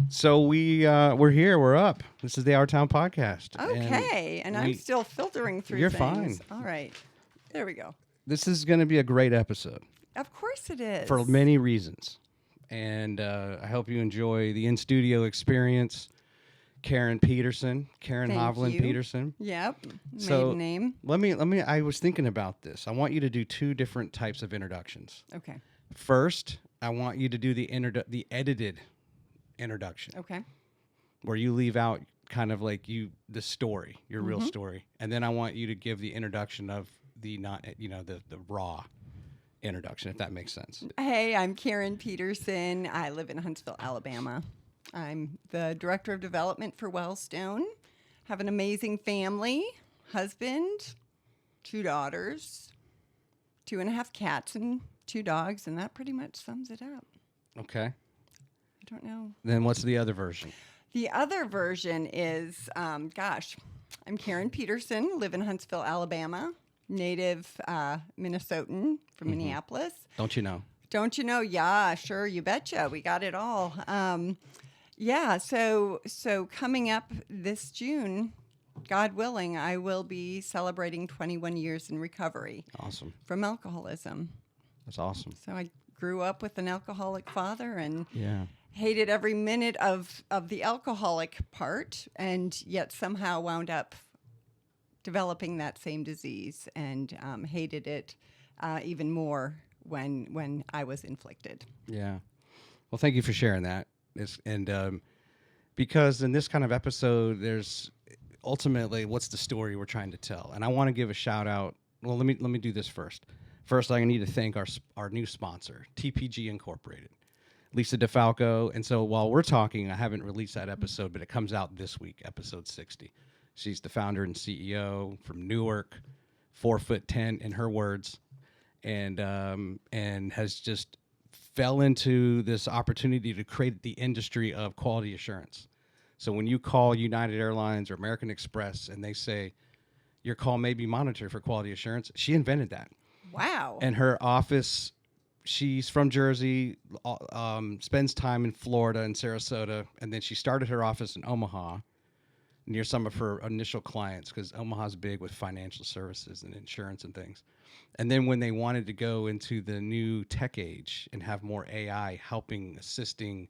So we're here. We're up. This is the Our Town podcast. Okay, and I'm still filtering through You're things. fine. All right, there we go. This is going to be a great episode Of course it is. for many reasons, and I hope you enjoy the in-studio experience. Karen Petersen, Karen Thank Hovland you. Petersen. Yep, So maiden name. Let me. I was thinking about this. I want you to do two different types of introductions. Okay. First, I want you to do the edited introduction. Okay. Where you leave out kind of like the story, your real story, and then I want you to give the introduction of the the raw introduction, if that makes sense. Hey, I'm Karen Petersen. I live in Huntsville, Alabama. I'm the director of development for Wellstone. Have an amazing family, husband, 2 daughters, 2.5 cats, and 2 dogs, and that pretty much sums it up. Okay. I don't know. Then what's the other version? The other version is, I'm Karen Petersen, live in Huntsville, Alabama, native Minnesotan from Minneapolis. Don't you know? Don't you know? Yeah, sure, you betcha. We got it all. So coming up this June, God willing, I will be celebrating 21 years in recovery. Awesome. From alcoholism. That's awesome. So I grew up with an alcoholic father and hated every minute of the alcoholic part, and yet somehow wound up developing that same disease and hated it even more when I was inflicted. Yeah. Well, thank you for sharing that. Because in this kind of episode, there's ultimately what's the story we're trying to tell, and I want to give a shout out. Well, let me do this first. First, I need to thank our new sponsor, TPG Incorporated. Lisa DeFalco. And so while we're talking, I haven't released that episode, but it comes out this week, episode 60. She's the founder and CEO from Newark, 4'10" in her words, and has just fell into this opportunity to create the industry of quality assurance. So when you call United Airlines or American Express and they say your call may be monitored for quality assurance, she invented that. Wow. And her office, she's from Jersey, spends time in Florida and Sarasota, and then she started her office in Omaha near some of her initial clients because Omaha's big with financial services and insurance and things. And then when they wanted to go into the new tech age and have more AI helping, assisting,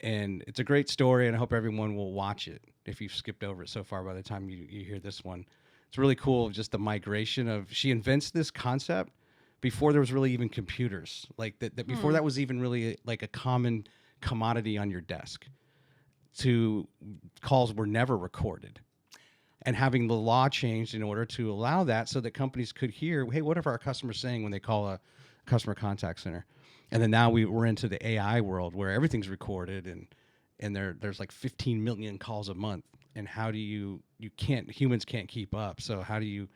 and it's a great story, and I hope everyone will watch it if you've skipped over it so far by the time you hear this one. It's really cool, just the migration of, she invents this concept before there was really even computers, like that before that was even really like a common commodity on your desk. To calls were never recorded, and having the law changed in order to allow that, so that companies could hear, hey, what are our customers saying when they call a customer contact center? And then now we're into the AI world where everything's recorded, and there's like 15 million calls a month. And how do humans can't keep up? So how do you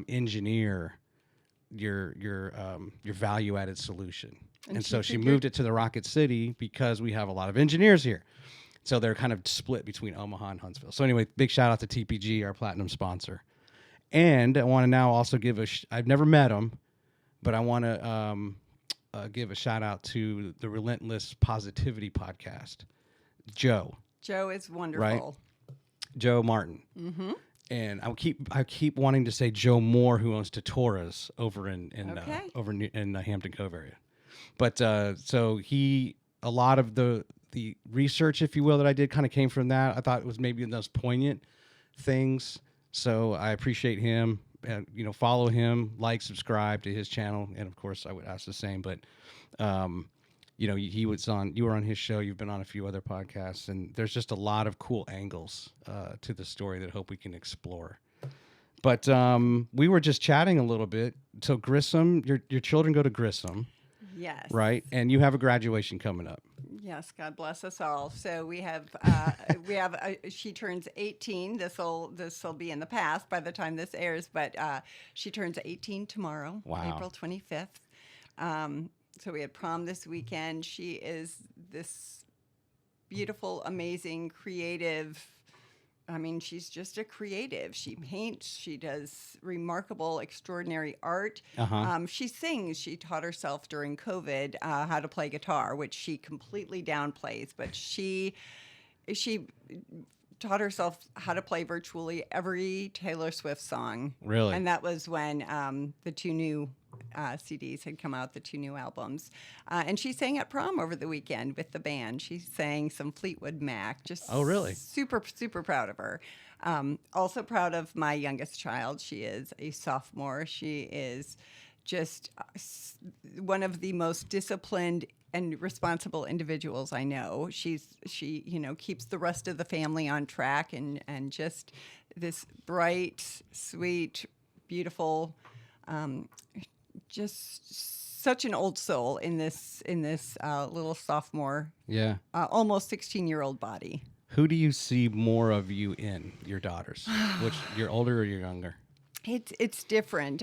engineer your value added solution? And so she moved it to the Rocket City because we have a lot of engineers here. So they're kind of split between Omaha and Huntsville. So anyway, big shout out to TPG, our platinum sponsor. And I want to now also give I've never met him, but I want to give a shout out to the Relentless Positivity podcast, Joe. Joe is wonderful. Right? Joe Martin. Mm-hmm. And I keep wanting to say Joe Moore, who owns Tatora's over in Hampton Cove area. But so a lot of the research, if you will, that I did kind of came from that. I thought it was maybe the most poignant things. So I appreciate him. And, follow him, subscribe to his channel, and of course I would ask the same. But you were on his show. You've been on a few other podcasts, and there's just a lot of cool angles to the story that I hope we can explore. But we were just chatting a little bit. So Grissom, your children go to Grissom. Yes. Right, and you have a graduation coming up. Yes, God bless us all. So we have she turns 18. This will be in the past by the time this airs, but she turns 18 tomorrow, wow. April 25th. So we had prom this weekend. She is this beautiful, amazing, creative she's just a creative. She paints. She does remarkable, extraordinary art. She sings. She taught herself during COVID how to play guitar, which she completely downplays. But she taught herself how to play virtually every Taylor Swift song. Really? And that was when the 2 new CDs had come out, the 2 new albums. And she sang at prom over the weekend with the band. She sang some Fleetwood Mac. Just really? Super, super proud of her. Also proud of my youngest child. She is a sophomore. She is just one of the most disciplined and responsible individuals I know. She keeps the rest of the family on track, and just this bright, sweet, beautiful, just such an old soul in this little sophomore, almost 16-year-old body. Who do you see more of you in, your daughters? Which, you're older or you're younger? It's different.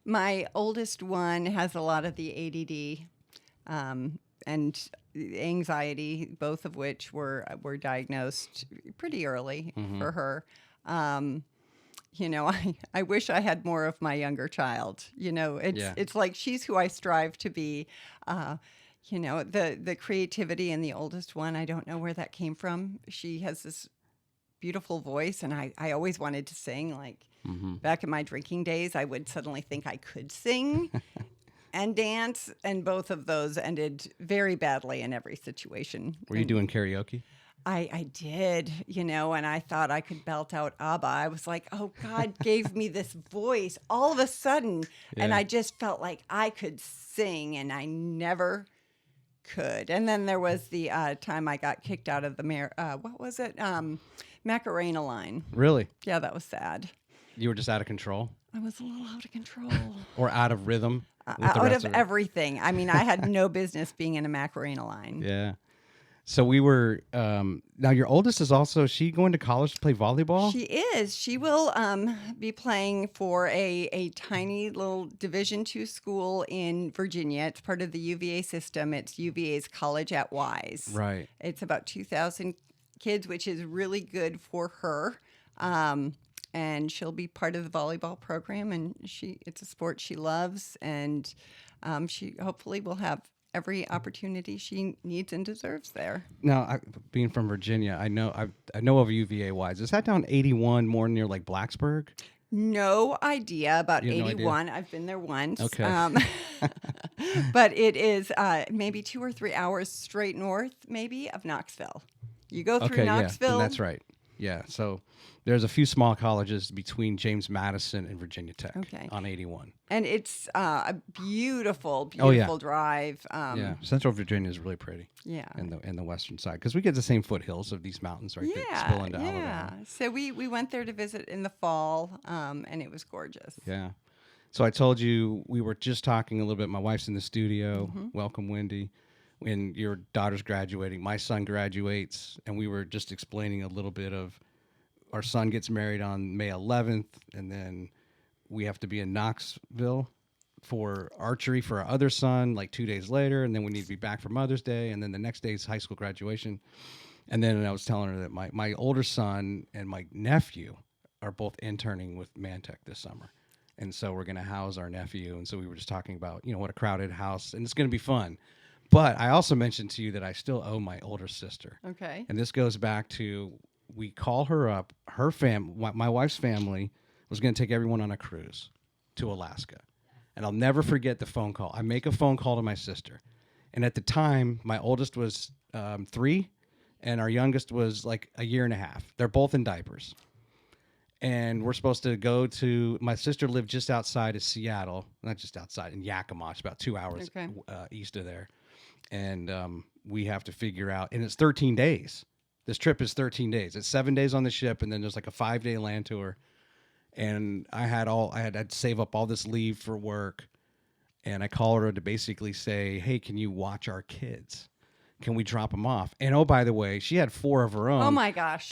My oldest one has a lot of the ADD and anxiety, both of which were diagnosed pretty early for her. I wish I had more of my younger child. It's like she's who I strive to be. The creativity in the oldest one, I don't know where that came from. She has this beautiful voice, and I always wanted to sing. Like back in my drinking days, I would suddenly think I could sing and dance, and both of those ended very badly in every situation. Were you doing karaoke? I did, and I thought I could belt out ABBA. I was like, oh, God gave me this voice all of a sudden, and I just felt like I could sing, and I never could. And then there was the time I got kicked out of the what was it? Macarena line. Really? Yeah, that was sad. You were just out of control? I was a little out of control. Or out of rhythm? Out of everything. I had no business being in a Macarena line. Yeah. So we were, now your oldest is she going to college to play volleyball? She is. She will be playing for a tiny little Division II school in Virginia. It's part of the UVA system. It's UVA's College at Wise. Right. It's about 2,000 kids, which is really good for her. And she'll be part of the volleyball program, and it's a sport she loves, and she hopefully will have every opportunity she needs and deserves there. Now, being from Virginia, I know of UVA Wise. Is that down 81 more near like Blacksburg? No idea about 81. No idea? I've been there once. Okay. But it is maybe 2 or 3 hours straight north, maybe, of Knoxville. You go through Knoxville. Yeah, that's right. Yeah, so there's a few small colleges between James Madison and Virginia Tech on 81. And it's a beautiful drive. Central Virginia is really pretty. Yeah. In the western side, because we get the same foothills of these mountains that spill into Alabama. So we went there to visit in the fall, and it was gorgeous. Yeah. So I told you we were just talking a little bit. My wife's in the studio. Welcome, Wendy. When your daughter's graduating, my son graduates, and we were just explaining a little bit of our son gets married on May 11th, and then we have to be in Knoxville for archery for our other son like 2 days later, and then we need to be back for Mother's Day, and then the next day is high school graduation. And then I was telling her that my older son and my nephew are both interning with Mantech this summer. And so we're going to house our nephew, and so we were just talking about, what a crowded house, and it's going to be fun. But I also mentioned to you that I still owe my older sister. Okay. And this goes back to, we call her up, my wife's family was going to take everyone on a cruise to Alaska. And I'll never forget the phone call. I make a phone call to my sister. And at the time, my oldest was 3, and our youngest was like a year and a half. They're both in diapers. And we're supposed to go to, my sister lived just outside of Seattle, not just outside, in Yakima. It's about 2 hours east of there. And we have to figure out, and it's 13 days. This trip is 13 days. It's 7 days on the ship, and then there's like a 5-day land tour. And I had to save up all this leave for work. And I called her to basically say, hey, can you watch our kids? Can we drop them off? And oh, by the way, she had 4 of her own. Oh my gosh.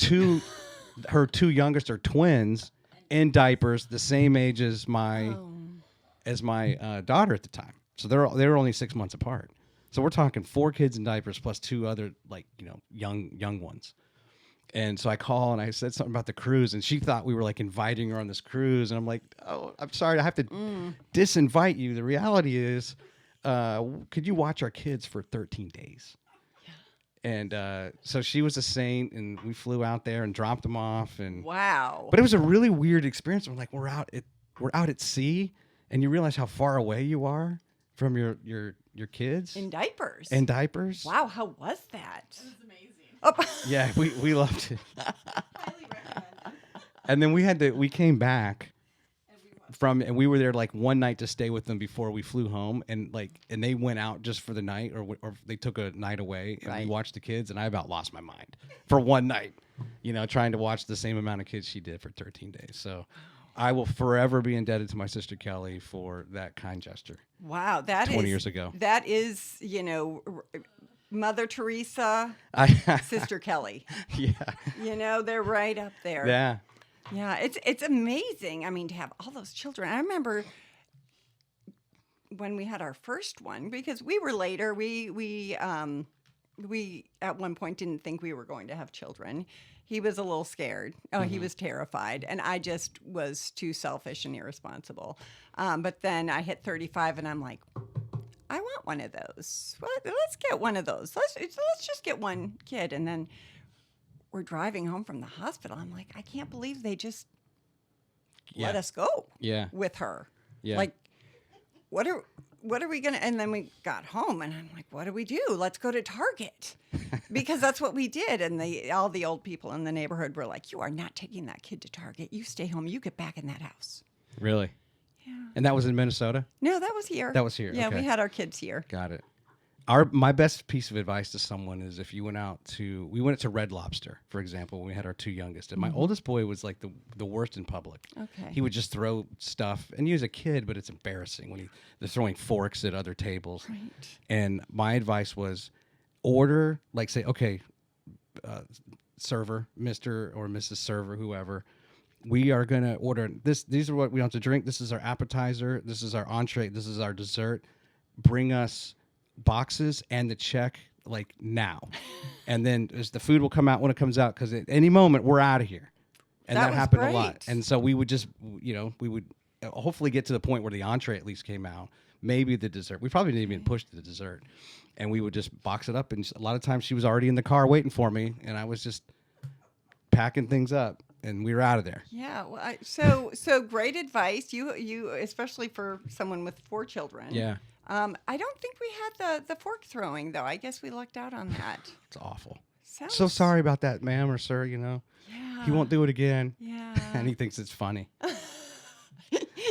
Her 2 youngest are twins in diapers, the same age as my daughter at the time. So they were only 6 months apart. So we're talking 4 kids in diapers plus 2 other young ones. And so I call and I said something about the cruise, and she thought we were like inviting her on this cruise. And I'm like, oh, I'm sorry, I have to disinvite you. The reality is, could you watch our kids for 13 days? And so she was a saint, and we flew out there and dropped them off. And wow! But it was a really weird experience. I'm like, we're out at sea, and you realize how far away you are from your kids In diapers. in diapers. Wow, how was that? It was amazing. Oh. Yeah, we loved it. Highly recommend. And then we came back and we were there like one night to stay with them before we flew home, and they went out just for the night, or they took a night away, and we watched the kids, and I about lost my mind for one night, trying to watch the same amount of kids she did for 13 days. So I will forever be indebted to my sister Kelly for that kind gesture. Wow, that 20 years ago. That is, Mother Teresa, Sister Kelly. Yeah. They're right up there. Yeah. Yeah, it's amazing. I mean, to have all those children. I remember when we had our first one, because we were later. We at one point didn't think we were going to have children. He was a little scared. He was terrified, and I just was too selfish and irresponsible. But then I hit 35, and I'm like, I want one of those. Let's get one of those. Let's just get one kid, and then we're driving home from the hospital. I'm like, I can't believe they just let us go with her. Yeah. Like, what are we going to, and then we got home and I'm like, what do we do? Let's go to Target, because that's what we did. And all the old people in the neighborhood were like, you are not taking that kid to Target. You stay home. You get back in that house. Really? Yeah. And that was in Minnesota? No, that was here. That was here. Yeah, okay. we had our kids here. Got it. My best piece of advice to someone is if you we went to Red Lobster, for example, when we had our two youngest. And my oldest boy was like the worst in public. Okay. He would just throw stuff, and he was a kid, but it's embarrassing when they're throwing forks at other tables. Right. And my advice was order, like say, okay, server, Mr. or Mrs. Server, whoever, we are going to order this. These are what we want to drink. This is our appetizer. This is our entree. This is our dessert. Bring us boxes and the check like now. And then as the food will come out when it comes out, because at any moment we're out of here. And that happened a lot. And so we would just, we would hopefully get to the point where the entree at least came out. Maybe the dessert. We probably didn't even push the dessert. And we would just box it up. And a lot of times she was already in the car waiting for me, and I was just packing things up, and we were out of there. Yeah. Well, so great advice. You especially for someone with 4 children. Yeah. I don't think we had the fork throwing, though. I guess we lucked out on that. It's awful. Sounds... So sorry about that, ma'am or sir, Yeah. He won't do it again. Yeah. And he thinks it's funny.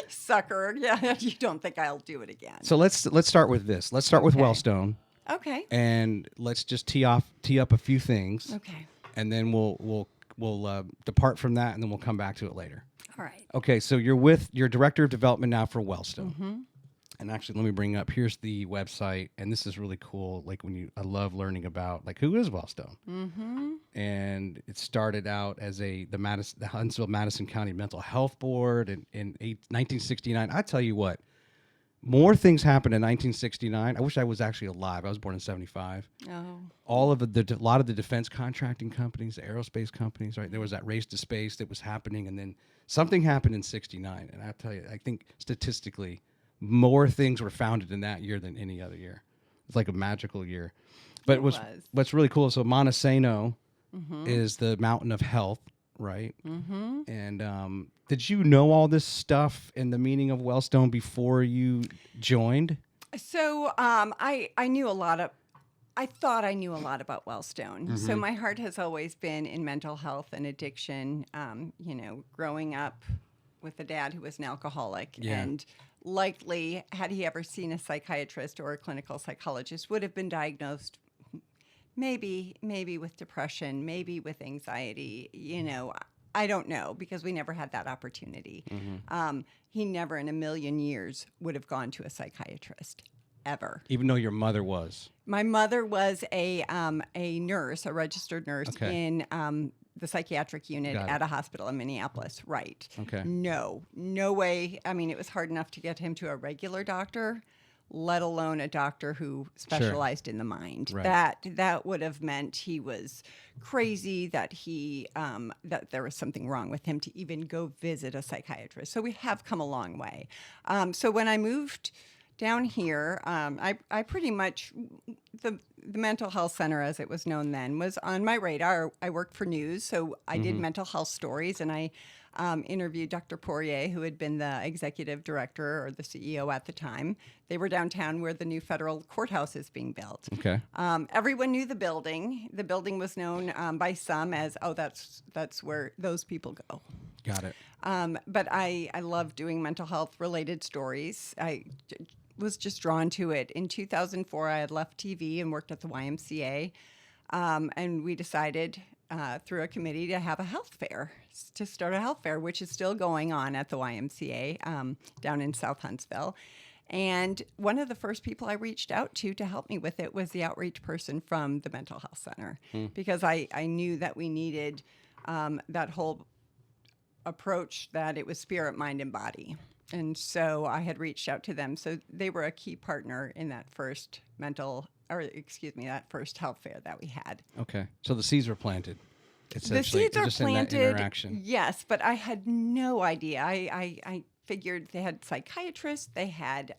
Sucker. Yeah, you don't think I'll do it again. So let's start with this. Let's start with Wellstone. Okay. And let's just tee up a few things. Okay. And then we'll depart from that, and then we'll come back to it later. All right. Okay, so you're director of development now for Wellstone. Mm-hmm. And actually, let me bring up, here's the website, and this is really cool. Like I love learning about who is Wellstone. Mm-hmm. And it started out as the Huntsville Madison County Mental Health Board in 1969. I tell you what, more things happened in 1969. I wish I was actually alive. I was born in 75. Oh. All of a lot of the defense contracting companies, the aerospace companies, right? There was that race to space that was happening, and then something happened in 69. And I tell you, I think statistically, more things were founded in that year than any other year. It's like a magical year. But what's really cool, so Montesano is the mountain of health, right? Mm-hmm. And did you know all this stuff and the meaning of Wellstone before you joined? So I knew a lot of, I thought I knew a lot about Wellstone. Mm-hmm. So my heart has always been in mental health and addiction, growing up with a dad who was an alcoholic. Yeah. And likely, had he ever seen a psychiatrist or a clinical psychologist, would have been diagnosed maybe with depression, maybe with anxiety. I don't know, because we never had that opportunity. Mm-hmm. He never in a million years would have gone to a psychiatrist, ever. Even though your mother was? My mother was a nurse, a registered nurse in the psychiatric unit at a hospital in Minneapolis. Right. Okay. No way. I mean, it was hard enough to get him to a regular doctor, let alone a doctor who specialized in the mind. Right. That would have meant he was crazy, that that there was something wrong with him to even go visit a psychiatrist. So we have come a long way. So when I moved down here, I pretty much, the mental health center, as it was known then, was on my radar. I worked for news, so I did mental health stories, and I interviewed Dr. Poirier, who had been the executive director or the CEO at the time. They were downtown where the new federal courthouse is being built. Okay. Everyone knew the building. The building was known by some as, that's where those people go. Got it. But I love doing mental health related stories. I was just drawn to it. In 2004, I had left TV and worked at the YMCA, and we decided through a committee to have a health fair, to start a health fair, which is still going on at the YMCA down in South Huntsville. And one of the first people I reached out to help me with it was the outreach person from the mental health center, because I knew that we needed that whole approach, that it was spirit, mind, and body. And so I had reached out to them. So they were a key partner in that first that first health fair that we had. Okay. So the seeds were planted. The seeds are just planted. In that interaction. Yes, but I had no idea. I figured they had psychiatrists, they had,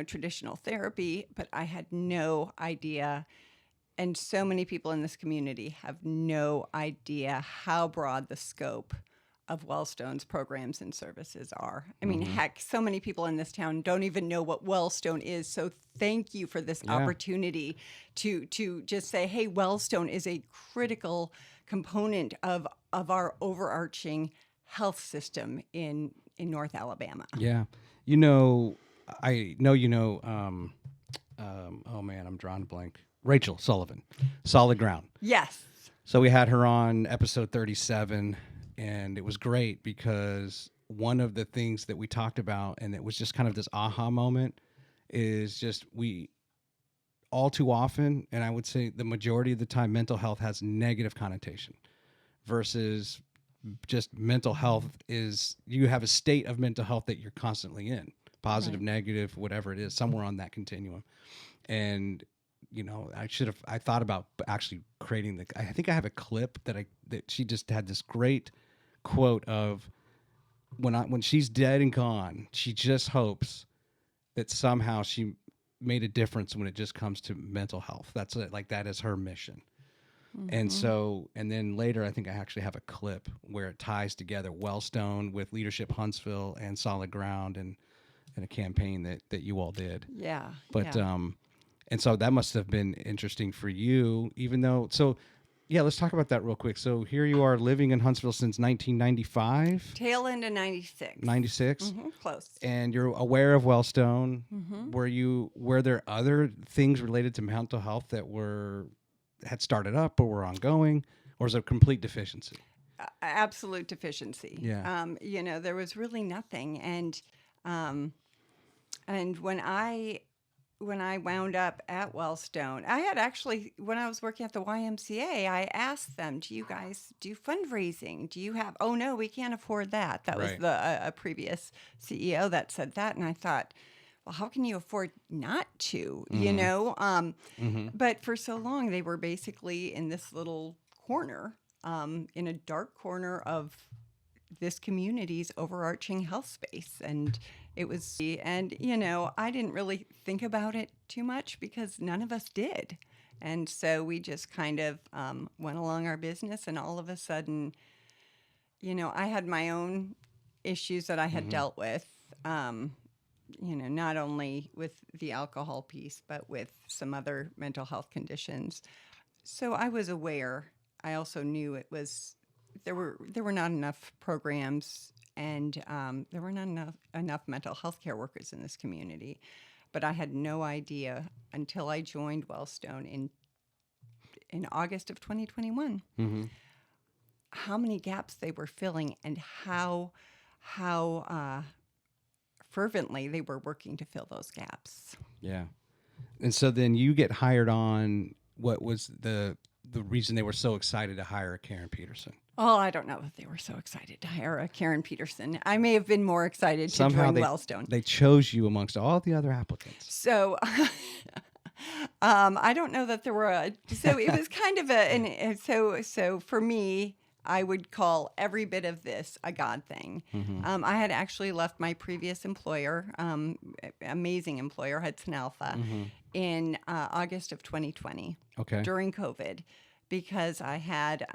traditional therapy, but I had no idea. And so many people in this community have no idea how broad the scope of Wellstone's programs and services are. I mean, heck, so many people in this town don't even know what Wellstone is. So thank you for this opportunity to just say, hey, Wellstone is a critical component of our overarching health system in North Alabama. Yeah. I know oh man, I'm drawing a blank. Rachel Sullivan, Solid Ground. Yes. So we had her on episode 37, and it was great because one of the things that we talked about, and it was just kind of this aha moment, is just we all too often, and I would say the majority of the time, mental health has negative connotation versus just mental health is you have a state of mental health that you're constantly in, positive, negative, whatever it is, somewhere on that continuum. And I thought about actually creating I think I have a clip that she just had this great quote of when she's dead and gone, she just hopes that somehow she made a difference when it just comes to mental health. That's it, like that is her mission. And so, and then later, I think I actually have a clip where it ties together Wellstone with Leadership Huntsville and Solid Ground and a campaign that you all did. Yeah. But and so that must have been interesting for you, even though. So, yeah, let's talk about that real quick. So here you are living in Huntsville since 1995. Tail end of 96. 96. Close. And you're aware of Wellstone. Were there other things related to mental health that had started up or were ongoing, or was it a complete deficiency? Absolute deficiency. Yeah. There was really nothing. And when I wound up at Wellstone, I had actually, when I was working at the YMCA, I asked them, do you guys do fundraising? Do you have, oh no, we can't afford that. That was a previous CEO that said that. And I thought, well, how can you afford not to, But for so long, they were basically in this little corner, in a dark corner of this community's overarching health space. And it was, and, I didn't really think about it too much because none of us did. And so we just kind of went along our business, and all of a sudden, I had my own issues that I had dealt with, not only with the alcohol piece, but with some other mental health conditions. So I was aware. I also knew there were not enough programs, and there were not enough mental health care workers in this community. But I had no idea until I joined Wellstone in August of 2021 how many gaps they were filling and how fervently they were working to fill those gaps. Yeah. And so then you get hired on. What was the reason they were so excited to hire Karen Petersen? Oh, I don't know if they were so excited to hire Karen Petersen. I may have been more excited to Somehow join Wellstone. they chose you amongst all the other applicants. So I don't know that there were. So it was kind of so for me, I would call every bit of this a God thing. Mm-hmm. I had actually left my previous employer, amazing employer, Hudson Alpha, in August of 2020 during COVID, because I had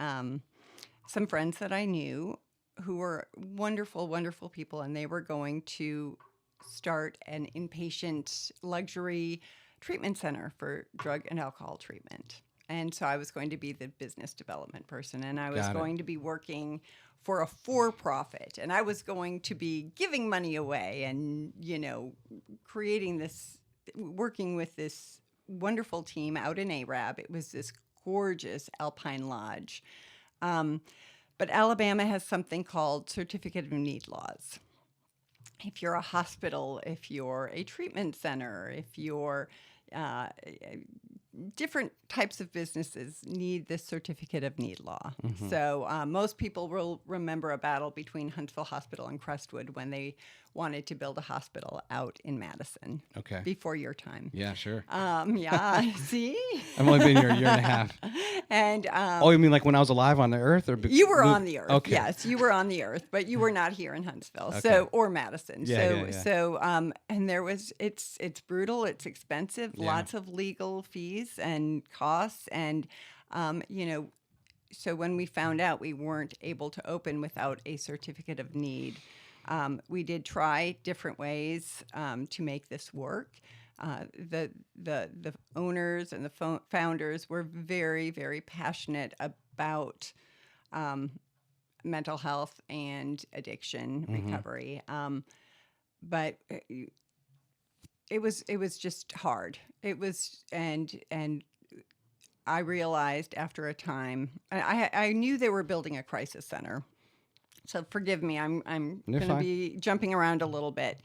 some friends that I knew who were wonderful, wonderful people, and they were going to start an inpatient luxury treatment center for drug and alcohol treatment. And so I was going to be the business development person, and I was going to be working for a for-profit, and I was going to be giving money away and, creating this, working with this wonderful team out in Arab. It was this gorgeous alpine lodge. But Alabama has something called Certificate of Need laws. If you're a hospital, if you're a treatment center, if you're different types of businesses need this Certificate of Need law. Mm-hmm. So most people will remember a battle between Huntsville Hospital and Crestwood when they wanted to build a hospital out in Madison. Okay. Before your time. Yeah, sure. Yeah, see? I've only been here a year and a half. And you mean like when I was alive on the earth? You were on the earth, okay. Yes. You were on the earth, but you were not here in Huntsville, or Madison. Yeah, So and there was, it's brutal, it's expensive, lots of legal fees and costs, and so when we found out we weren't able to open without a Certificate of Need, we did try different ways to make this work. The owners and the founders were very, very passionate about mental health and addiction recovery, but it was just hard. It was and I realized after a time, I knew they were building a crisis center. So forgive me, I'm going to be jumping around a little bit.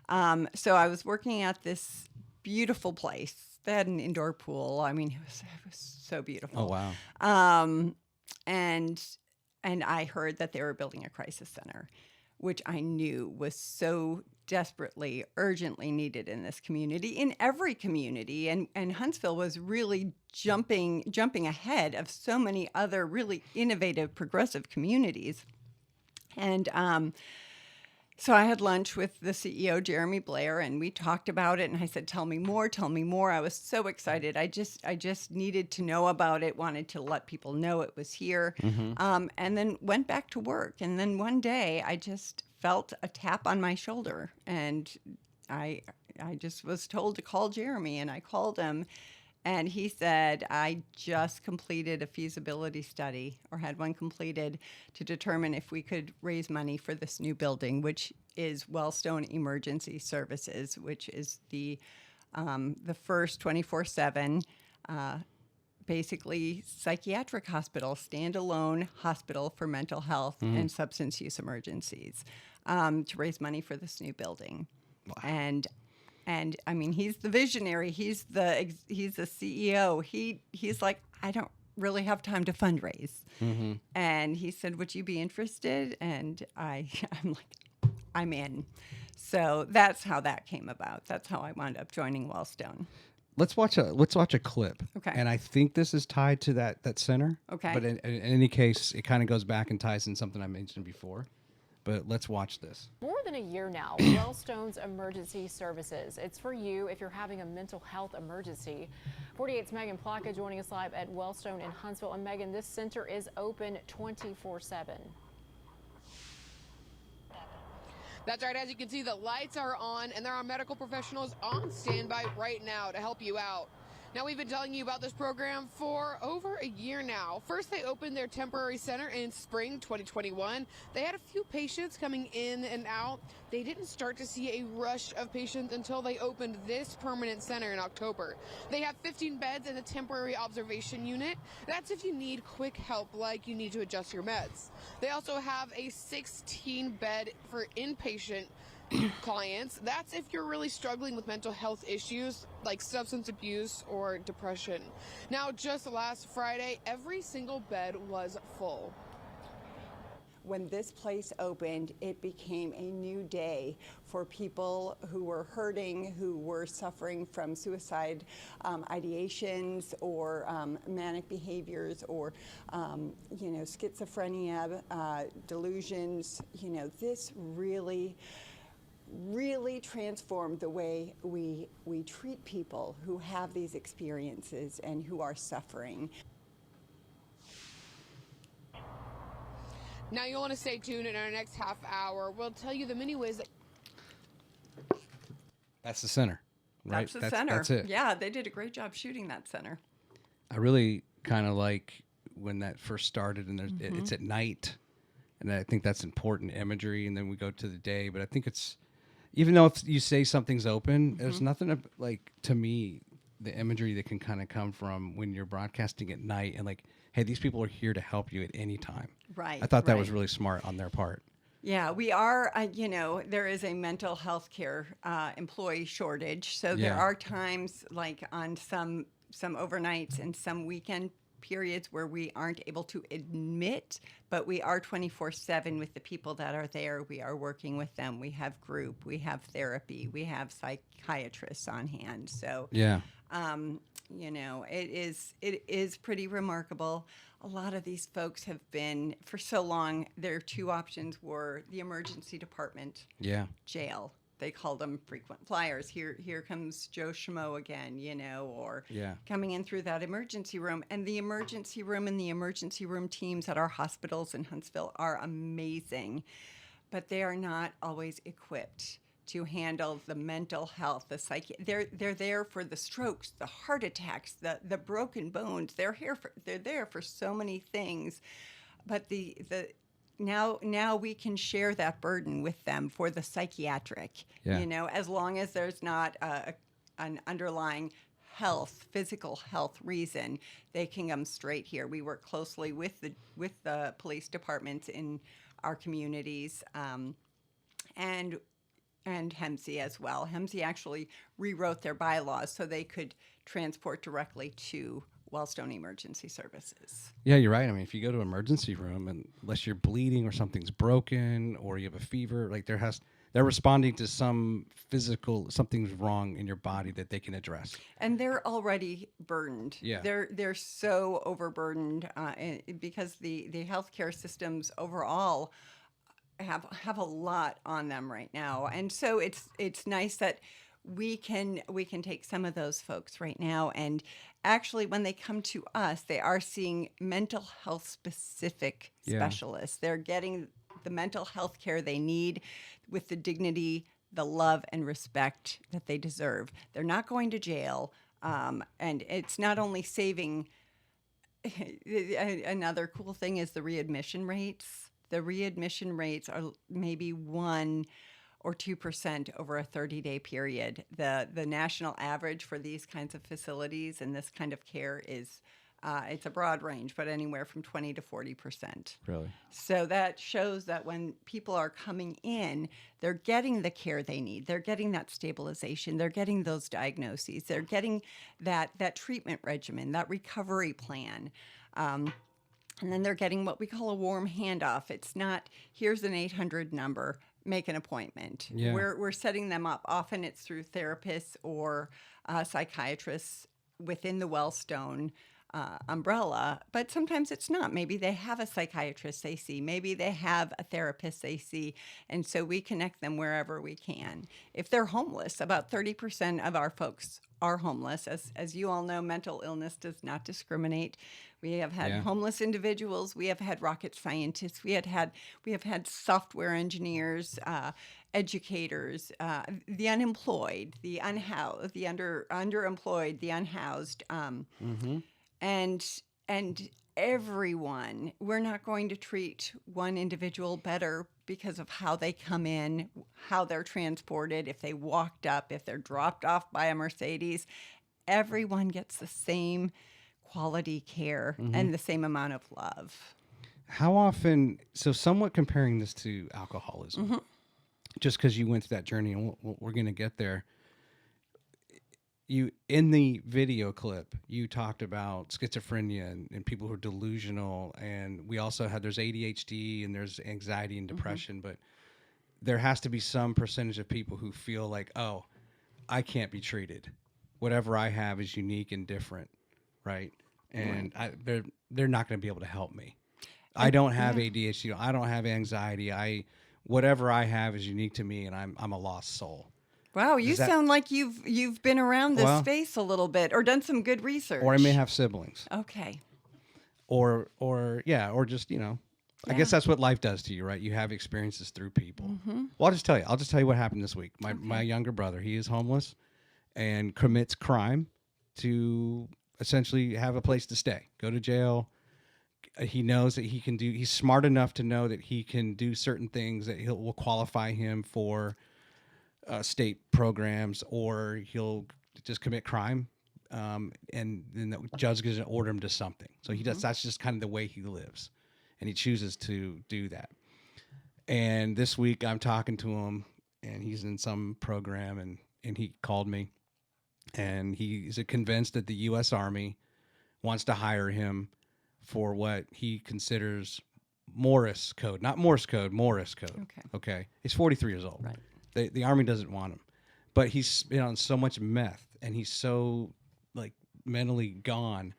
So I was working at this beautiful place. They had an indoor pool. I mean, it was so beautiful. Oh, wow. And I heard that they were building a crisis center, which I knew was so desperately, urgently needed in this community, in every community. And Huntsville was really jumping ahead of so many other really innovative, progressive communities. And so I had lunch with the CEO, Jeremy Blair, and we talked about it. And I said, tell me more. I was so excited. I just needed to know about it, wanted to let people know it was here. Mm-hmm. And then went back to work. And then one day I just felt a tap on my shoulder. And I just was told to call Jeremy. And I called him. And he said, I just completed a feasibility study, or had one completed, to determine if we could raise money for this new building, which is Wellstone Emergency Services, which is the first 24/7, basically psychiatric hospital, standalone hospital for mental health and substance use emergencies, to raise money for this new building. Wow. And I mean, he's the visionary. He's the CEO. He's like, I don't really have time to fundraise. Mm-hmm. And he said, would you be interested? And I'm like, I'm in. So that's how that came about. That's how I wound up joining Wellstone. Let's watch a clip. Okay. And I think this is tied to that center. Okay. But in any case, it kind of goes back and ties in something I mentioned before. But let's watch this. More than a year now, Wellstone's Emergency Services. It's for you if you're having a mental health emergency. 48's Megan Plaka joining us live at Wellstone in Huntsville. And Megan, this center is open 24/7. That's right. As you can see, the lights are on, and there are medical professionals on standby right now to help you out. Now, we've been telling you about this program for over a year now. First, they opened their temporary center in spring 2021. They had a few patients coming in and out. They didn't start to see a rush of patients until they opened this permanent center in October. They have 15 beds in a temporary observation unit. That's if you need quick help, like you need to adjust your meds. They also have a 16-bed for inpatient clients. That's if you're really struggling with mental health issues like substance abuse or depression. Now, just last Friday, every single bed was full. when this place opened, it became a new day for people who were hurting, who were suffering from suicide ideations or manic behaviors or, schizophrenia, delusions. This really transformed the way we treat people who have these experiences and who are suffering. Now you'll want to stay tuned in our next half hour. We'll tell you the many ways that... That's the center, right? That's the center. That's it. Yeah, they did a great job shooting that center. I really kind of like when that first started, and it's at night, and I think that's important imagery, and then we go to the day. But I think it's, even though if you say something's open, there's nothing like, to me, the imagery that can kind of come from when you're broadcasting at night and like, hey, these people are here to help you at any time. Right. I thought that was really smart on their part. Yeah, we are, there is a mental health care employee shortage. So there are times like on some overnights and some weekend periods where we aren't able to admit, but we are 24/7 with the people that are there. We are working with them. We have group, we have therapy, we have psychiatrists on hand. So it is pretty remarkable. A lot of these folks have been, for so long, their two options were the emergency department, jail. They called them frequent flyers. Here comes Joe Schmo again, or coming in through that emergency room. And the emergency room and the emergency room teams at our hospitals in Huntsville are amazing, but they are not always equipped to handle the mental health, the psyche. They're there for the strokes, the heart attacks, the broken bones. They're there for so many things, but now we can share that burden with them for the psychiatric. As long as there's not an underlying physical health reason, they can come straight here. We work closely with the police departments in our communities, and HEMC as well. HEMC actually rewrote their bylaws so they could transport directly to Wellstone Emergency Services. Yeah, you're right. I mean, if you go to an emergency room, and unless you're bleeding or something's broken or you have a fever, like they're responding to something's wrong in your body that they can address. And they're already burdened. Yeah. They're so overburdened because the healthcare systems overall have a lot on them right now. And so it's nice that we can take some of those folks right now, and actually when they come to us, they are seeing mental health specific specialists. They're getting the mental health care they need with the dignity, the love and respect that they deserve. They're not going to jail, and it's not only saving. Another cool thing is the readmission rates. The readmission rates are maybe 1 or 2% over a 30-day period. The national average for these kinds of facilities and this kind of care is, it's a broad range, but anywhere from 20 to 40%. Really? So that shows that when people are coming in, they're getting the care they need. They're getting that stabilization. They're getting those diagnoses. They're getting that treatment regimen, that recovery plan. And then they're getting what we call a warm handoff. It's not, here's an 800 number, make an appointment. Yeah. We're setting them up. Often it's through therapists or psychiatrists within the Wellstone umbrella, but sometimes it's not. Maybe they have a psychiatrist they see. Maybe they have a therapist they see. And so we connect them wherever we can. If they're homeless, about 30% of our folks are homeless. As you all know, mental illness does not discriminate. We have had homeless individuals. We have had rocket scientists. We have had software engineers, educators, the unemployed, the unhoused, the underemployed, the unhoused, and everyone. We're not going to treat one individual better because of how they come in, how they're transported, if they walked up, if they're dropped off by a Mercedes. Everyone gets the same quality care and the same amount of love. How often, so somewhat comparing this to alcoholism, just because you went through that journey, and we're going to get there, you in the video clip, you talked about schizophrenia and people who are delusional. And we also had, there's ADHD and there's anxiety and depression, but there has to be some percentage of people who feel like, oh, I can't be treated. Whatever I have is unique and different. Right. And they're not going to be able to help me. I don't have ADHD. I don't have anxiety. Whatever I have is unique to me, and I'm a lost soul. Wow, you sound like you've been around this space a little bit, or done some good research. Or I may have siblings. Okay. Or just, I guess that's what life does to you, right? You have experiences through people. Mm-hmm. Well, I'll just tell you what happened this week. My younger brother, he is homeless and commits crime to essentially have a place to stay, go to jail. He knows that he's smart enough to know that he can do certain things that will qualify him for state programs, or he'll just commit crime, and then the judge is going to order him to something. So he does. That's just kind of the way he lives, and he chooses to do that. And this week I'm talking to him, and he's in some program, and he called me, and he's convinced that the U.S. Army wants to hire him for what he considers Morse code, not Morse code, Morse code. Okay. He's 43 years old. Right. The Army doesn't want him, but he's been on so much meth and he's so like mentally gone.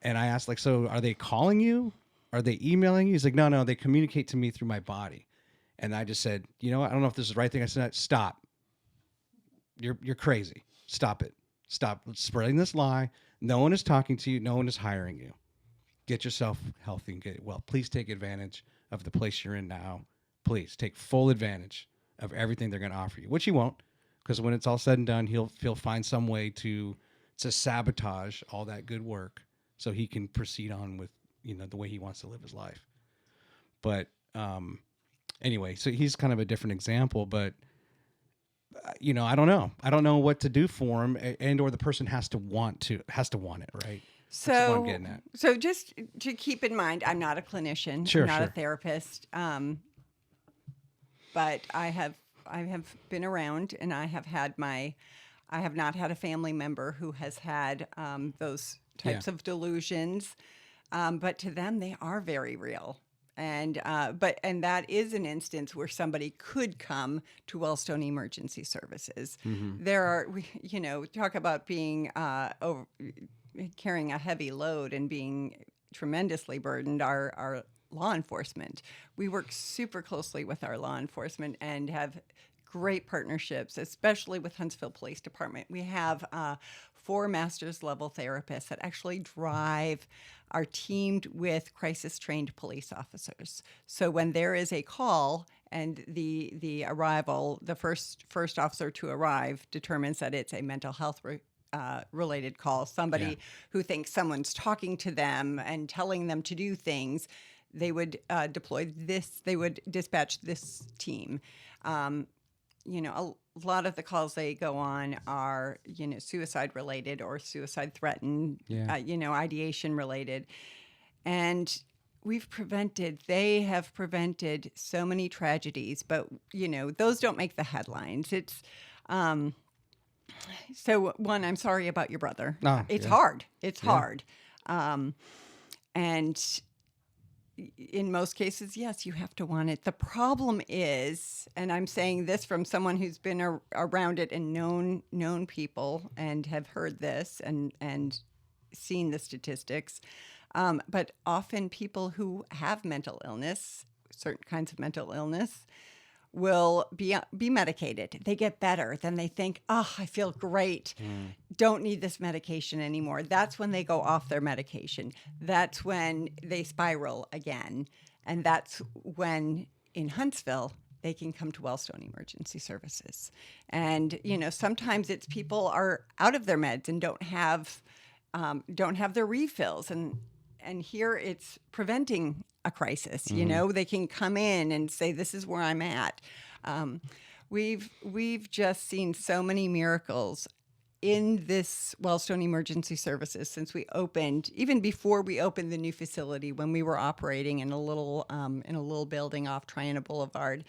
And I asked, like, so are they calling you? Are they emailing you? He's like, no, they communicate to me through my body. And I just said, you know what? I don't know if this is the right thing. I said, stop. You're crazy. Stop it. Stop spreading this lie. No one is talking to you. No one is hiring you. Get yourself healthy and get well. Please take advantage of the place you're in now. Please take full advantage of everything they're going to offer you, which he won't, because when it's all said and done, he'll find some way to sabotage all that good work so he can proceed on with the way he wants to live his life. But anyway, so he's kind of a different example, but I don't know. I don't know what to do for him, and or the person has to want it, right? So, that's what I'm getting at. So just to keep in mind, I'm not a clinician, I'm not a therapist, but I have been around, and I have not had a family member who has had those types of delusions, but to them they are very real. And that is an instance where somebody could come to Wellstone Emergency Services. Mm-hmm. There are, talk about being carrying a heavy load and being tremendously burdened. Our law enforcement, we work super closely with our law enforcement and have great partnerships, especially with Huntsville Police Department. We have 4 master's level therapists that actually are teamed with crisis-trained police officers. So when there is a call and the arrival, the first officer to arrive determines that it's a mental health related call, somebody who thinks someone's talking to them and telling them to do things, they would dispatch this team. A lot of the calls they go on are, suicide related or suicide threatened, ideation related. And they have prevented so many tragedies, but, those don't make the headlines. It's, so one, I'm sorry about your brother. It's hard. It's hard. And in most cases, yes, you have to want it. The problem is, and I'm saying this from someone who's been around it and known people and have heard this and seen the statistics, but often people who have mental illness, certain kinds of mental illness, will be medicated. They get better. Then they think, oh, I feel great. Don't need this medication anymore. That's when they go off their medication. That's when they spiral again. And that's when, in Huntsville, they can come to Wellstone Emergency Services. And, sometimes it's people are out of their meds and don't have their refills. And here it's preventing a crisis. They can come in and say, this is where I'm at. We've just seen so many miracles in this Wellstone Emergency Services since we opened, even before we opened the new facility, when we were operating in a little building off Triana Boulevard.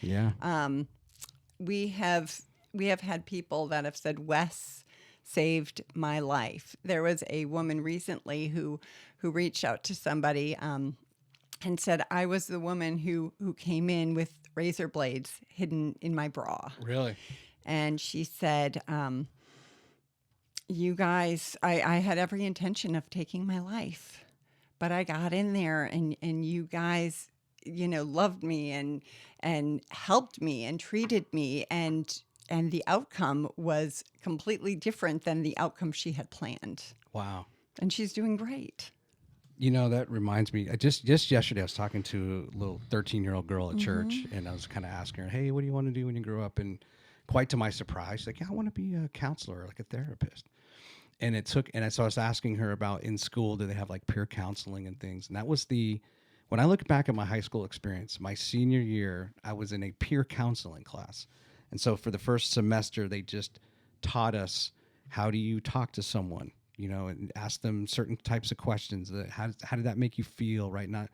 We have had people that have said, Wes saved my life. There was a woman recently who reached out to somebody and said, I was the woman who came in with razor blades hidden in my bra. Really? And she said, you guys, I had every intention of taking my life, but I got in there and you guys, loved me and helped me and treated me. And the outcome was completely different than the outcome she had planned. Wow. And she's doing great. That reminds me. Just yesterday, I was talking to a little 13-year-old girl at church, and I was kind of asking her, "Hey, what do you want to do when you grow up?" And quite to my surprise, she's like, "Yeah, I want to be a counselor, like a therapist." And so I was asking her about in school, do they have like peer counseling and things? And that was when I look back at my high school experience, my senior year, I was in a peer counseling class, and so for the first semester, they just taught us how do you talk to someone. And ask them certain types of questions. How did that make you feel, right? Not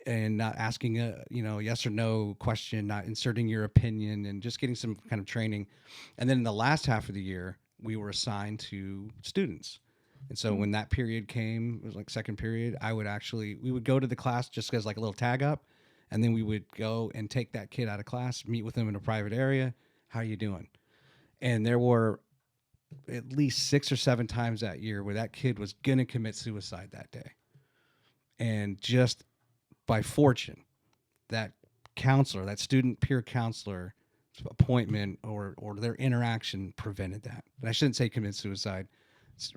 asking a yes or no question, not inserting your opinion, and just getting some kind of training. And then in the last half of the year, we were assigned to students. And so when that period came, it was like second period, we would go to the class just as like a little tag up, and then we would go and take that kid out of class, meet with them in a private area. How are you doing? And there were at least 6 or 7 times that year where that kid was going to commit suicide that day. And just by fortune, that counselor, that student peer counselor appointment or their interaction prevented that. And I shouldn't say commit suicide.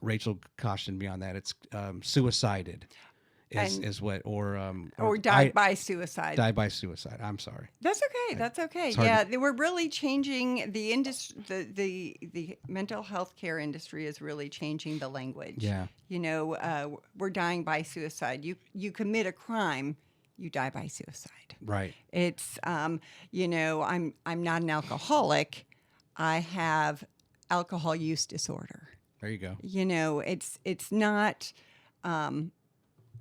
Rachel cautioned me on that. It's suicided is what, or died by suicide. Died by suicide. I'm sorry. That's okay. That's okay. Yeah, they were really changing the industry. The mental health care industry is really changing the language. Yeah. We're dying by suicide. You commit a crime, you die by suicide. Right. It's I'm not an alcoholic. I have alcohol use disorder. There you go. It's not.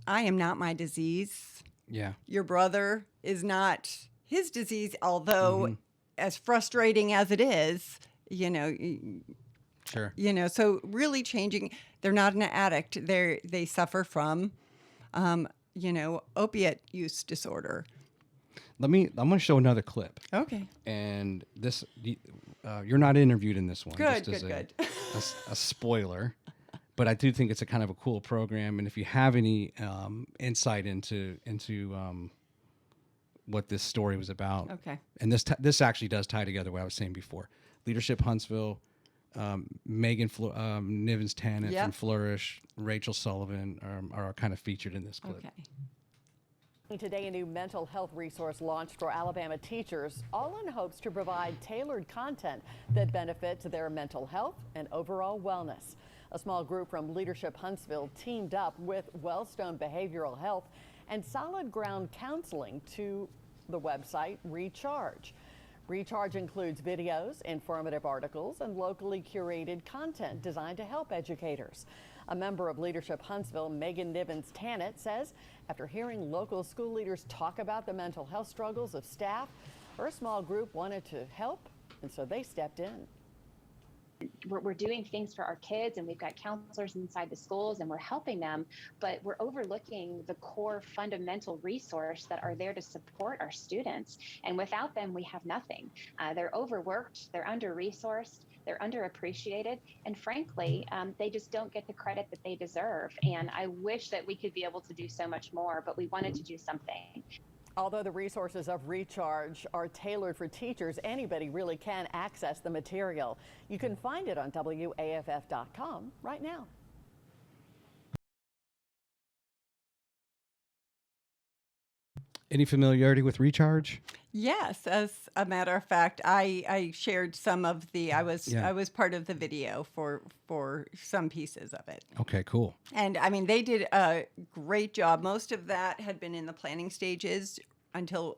I am not my disease. Yeah. Your brother is not his disease, although as frustrating as it is, Sure. So really changing. They're not an addict. They suffer from, opiate use disorder. I'm going to show another clip. Okay. And this, you're not interviewed in this one. Good, just good. A spoiler. But I do think it's a kind of a cool program, and if you have any insight into what this story was about, okay. And this actually does tie together what I was saying before. Leadership Huntsville, Megan Nivens Tannant from Flourish, Rachel Sullivan are kind of featured in this clip. Okay. Today, a new mental health resource launched for Alabama teachers, all in hopes to provide tailored content that benefits their mental health and overall wellness. A small group from Leadership Huntsville teamed up with Wellstone Behavioral Health and Solid Ground Counseling to the website Recharge. Recharge includes videos, informative articles, and locally curated content designed to help educators. A member of Leadership Huntsville, Megan Nivens Tannant, says after hearing local school leaders talk about the mental health struggles of staff, her small group wanted to help, and so they stepped in. We're doing things for our kids, and we've got counselors inside the schools, and we're helping them, but we're overlooking the core fundamental resource that are there to support our students. And without them, we have nothing. They're overworked, they're under-resourced, they're underappreciated, and frankly, they just don't get the credit that they deserve. And I wish that we could be able to do so much more, but we wanted to do something. Although the resources of Recharge are tailored for teachers, anybody really can access the material. You can find it on WAFF.com right now. Any familiarity with Recharge? Yes, as a matter of fact, I shared some of the. I was part of the video for some pieces of it. Okay, cool. And I mean, they did a great job. Most of that had been in the planning stages until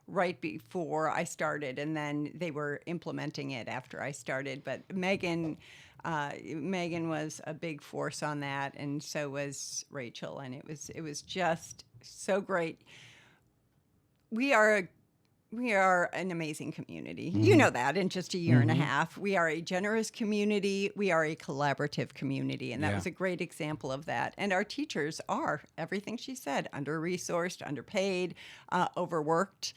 right before I started, and then they were implementing it after I started. But Megan was a big force on that, and so was Rachel, and it was just so great. We are We are an amazing community. You know that in just a year and a half. We are a generous community. We are a collaborative community. And that was a great example of that. And our teachers are everything she said, under-resourced, underpaid, overworked.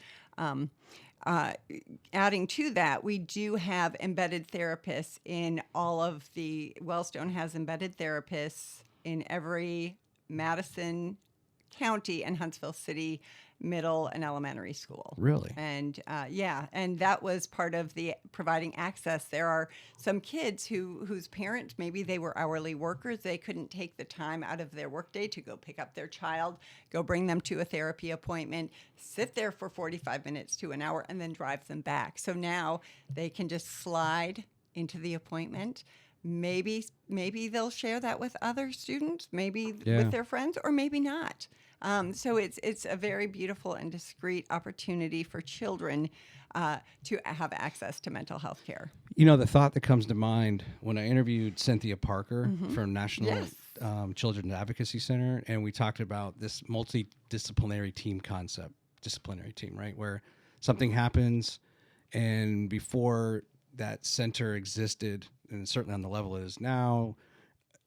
Adding to that, we do have embedded therapists in all of the, Wellstone has embedded therapists in every Madison County and Huntsville City middle and elementary school. Really? And and that was part of the providing access. There are some kids whose parents, maybe they were hourly workers, they couldn't take the time out of their workday to go pick up their child, go bring them to a therapy appointment, sit there for 45 minutes to an hour, and then drive them back. So now they can just slide into the appointment. Maybe they'll share that with other students, maybe with their friends, or maybe not. So it's a very beautiful and discreet opportunity for children to have access to mental health care. You know, the thought that comes to mind when I interviewed Cynthia Parker from National Children's Advocacy Center, and we talked about this multidisciplinary team concept, disciplinary team, right, where something happens, and before that center existed, and certainly on the level it is now,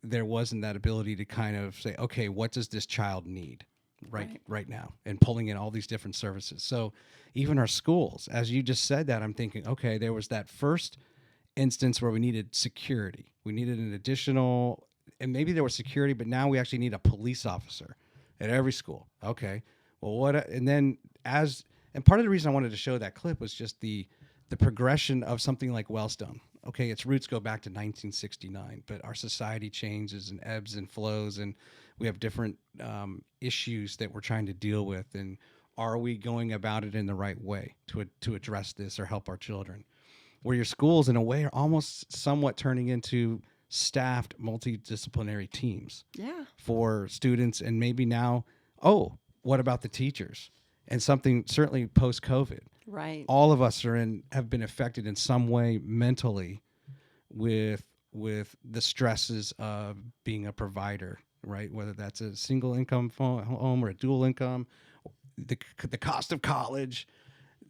there wasn't that ability to kind of say, okay, what does this child need right now, and pulling in all these different services. So even our schools, as you just said that, I'm thinking, okay, there was that first instance where we needed security. We needed an additional, and maybe there was security, but now we actually need a police officer at every school. Okay, well, and part of the reason I wanted to show that clip was just the progression of something like Wellstone. Okay, its roots go back to 1969, but our society changes and ebbs and flows, and we have different issues that we're trying to deal with. And are we going about it in the right way to address this or help our children? Where your schools, in a way, are almost somewhat turning into staffed multidisciplinary teams for students, and maybe now, what about the teachers? And something certainly post-COVID. Right. All of us have been affected in some way mentally with the stresses of being a provider, right? Whether that's a single income home or a dual income, the cost of college,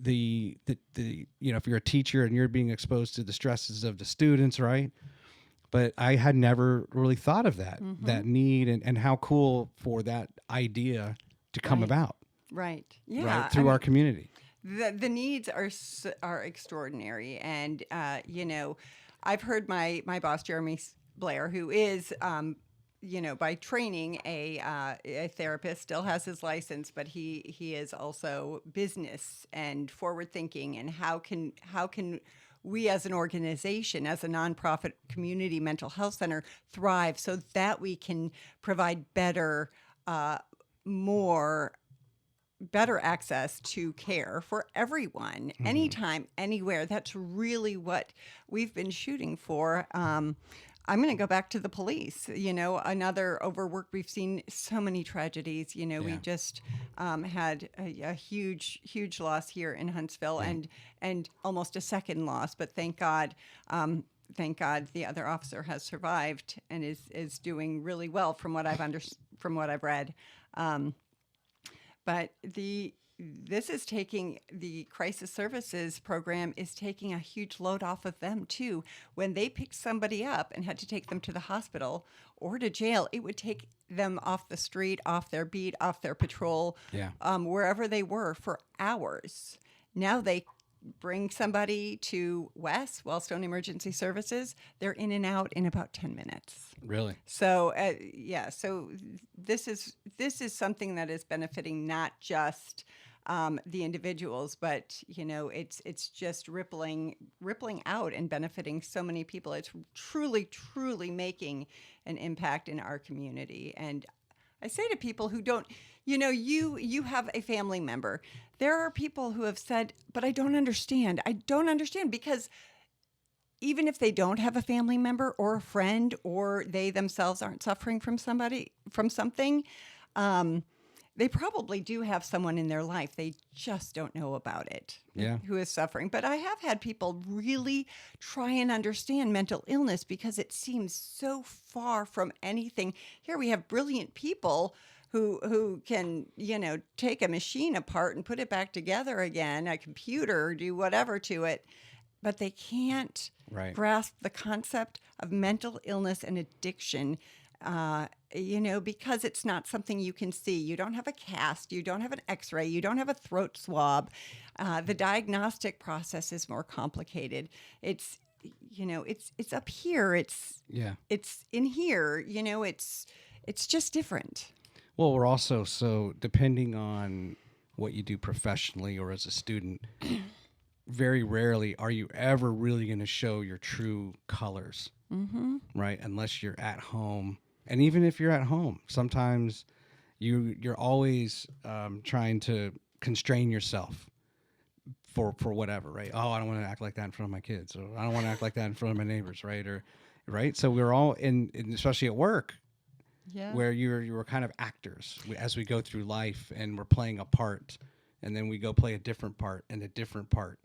the if you're a teacher and you're being exposed to the stresses of the students, right? But I had never really thought of that need and how cool for that idea to come about. Right. Yeah. Right. Through our community. The needs are extraordinary, and I've heard my boss Jeremy Blair, who is by training a therapist, still has his license, but he is also business and forward thinking, and how can we as an organization, as a nonprofit community mental health center, thrive so that we can provide better access to care for everyone, anytime, anywhere. That's really what we've been shooting for. I'm going to go back to the police. Another overwork. We've seen so many tragedies. We just had a huge loss here in Huntsville, and almost a second loss. But thank God the other officer has survived and is doing really well from what I've read. But this is taking the crisis services program is taking a huge load off of them too. When they picked somebody up and had to take them to the hospital or to jail, it would take them off the street, off their beat, off their patrol, wherever they were for hours. Now they bring somebody to Wellstone Emergency Services. They're in and out in about 10 minutes. Really? So so this is something that is benefiting not just the individuals, but it's just rippling out and benefiting so many people. It's truly making an impact in our community. And I say to people who don't, you have a family member. There are people who have said, but I don't understand. I don't understand, because even if they don't have a family member or a friend, or they themselves aren't suffering from something, they probably do have someone in their life. They just don't know about it, who is suffering. But I have had people really try and understand mental illness because it seems so far from anything. Here we have brilliant people who can, take a machine apart and put it back together again, a computer, do whatever to it, but they can't grasp the concept of mental illness and addiction, because it's not something you can see. You don't have a cast, you don't have an x-ray, you don't have a throat swab. The diagnostic process is more complicated. It's up here. It's in here. It's just different. Well, we're also, so depending on what you do professionally or as a student, very rarely are you ever really going to show your true colors, right? Unless you're at home. And even if you're at home, sometimes you're always trying to constrain yourself for whatever, right? Oh, I don't want to act like that in front of my kids, or I don't want to act like that in front of my neighbors, right? Right? So we're all in especially at work, where you're kind of actors as we go through life, and we're playing a part, and then we go play a different part and a different part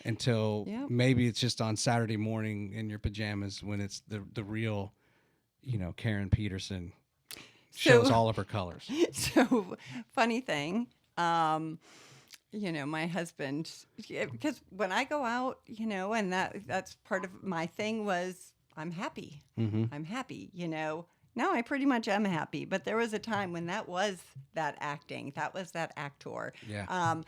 until maybe it's just on Saturday morning in your pajamas when it's the real, Karen Petersen shows all of her colors. So funny thing, my husband, because when I go out, and that's part of my thing was I'm happy. I'm happy, Now I pretty much am happy, but there was a time when that was that acting. That was that actor. Yeah.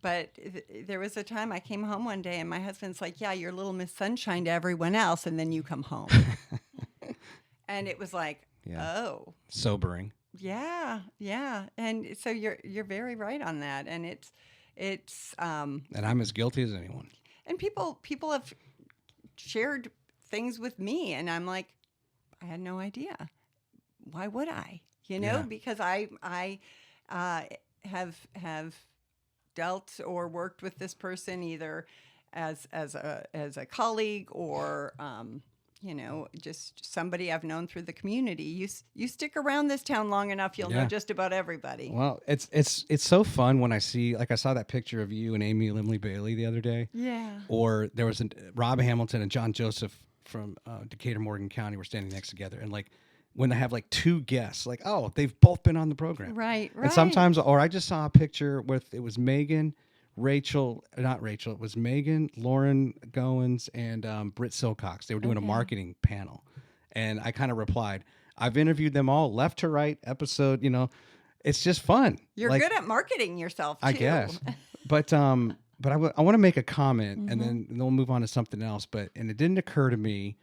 But there was a time I came home one day and my husband's like, yeah, you're little Miss Sunshine to everyone else, and then you come home. And it was like, oh. Sobering. Yeah. And so you're very right on that. And it's and I'm as guilty as anyone. And people have shared things with me, and I'm like, I had no idea. Why would I? Because I have dealt or worked with this person either as a colleague or just somebody I've known through the community. You stick around this town long enough, you'll know just about everybody. Well, it's so fun when I saw that picture of you and Amy Limley Bailey the other day. Yeah. Or there was Rob Hamilton and John Joseph from Decatur, Morgan County were standing next together, and when they have two guests, they've both been on the program. Right. And sometimes, or I just saw a picture it was Megan, it was Megan, Lauren Goins, and Britt Silcox. They were doing a marketing panel. And I kind of replied, I've interviewed them all left to right episode, it's just fun. You're good at marketing yourself too. I guess. But I want to make a comment, and then we'll move on to something else. And it didn't occur to me.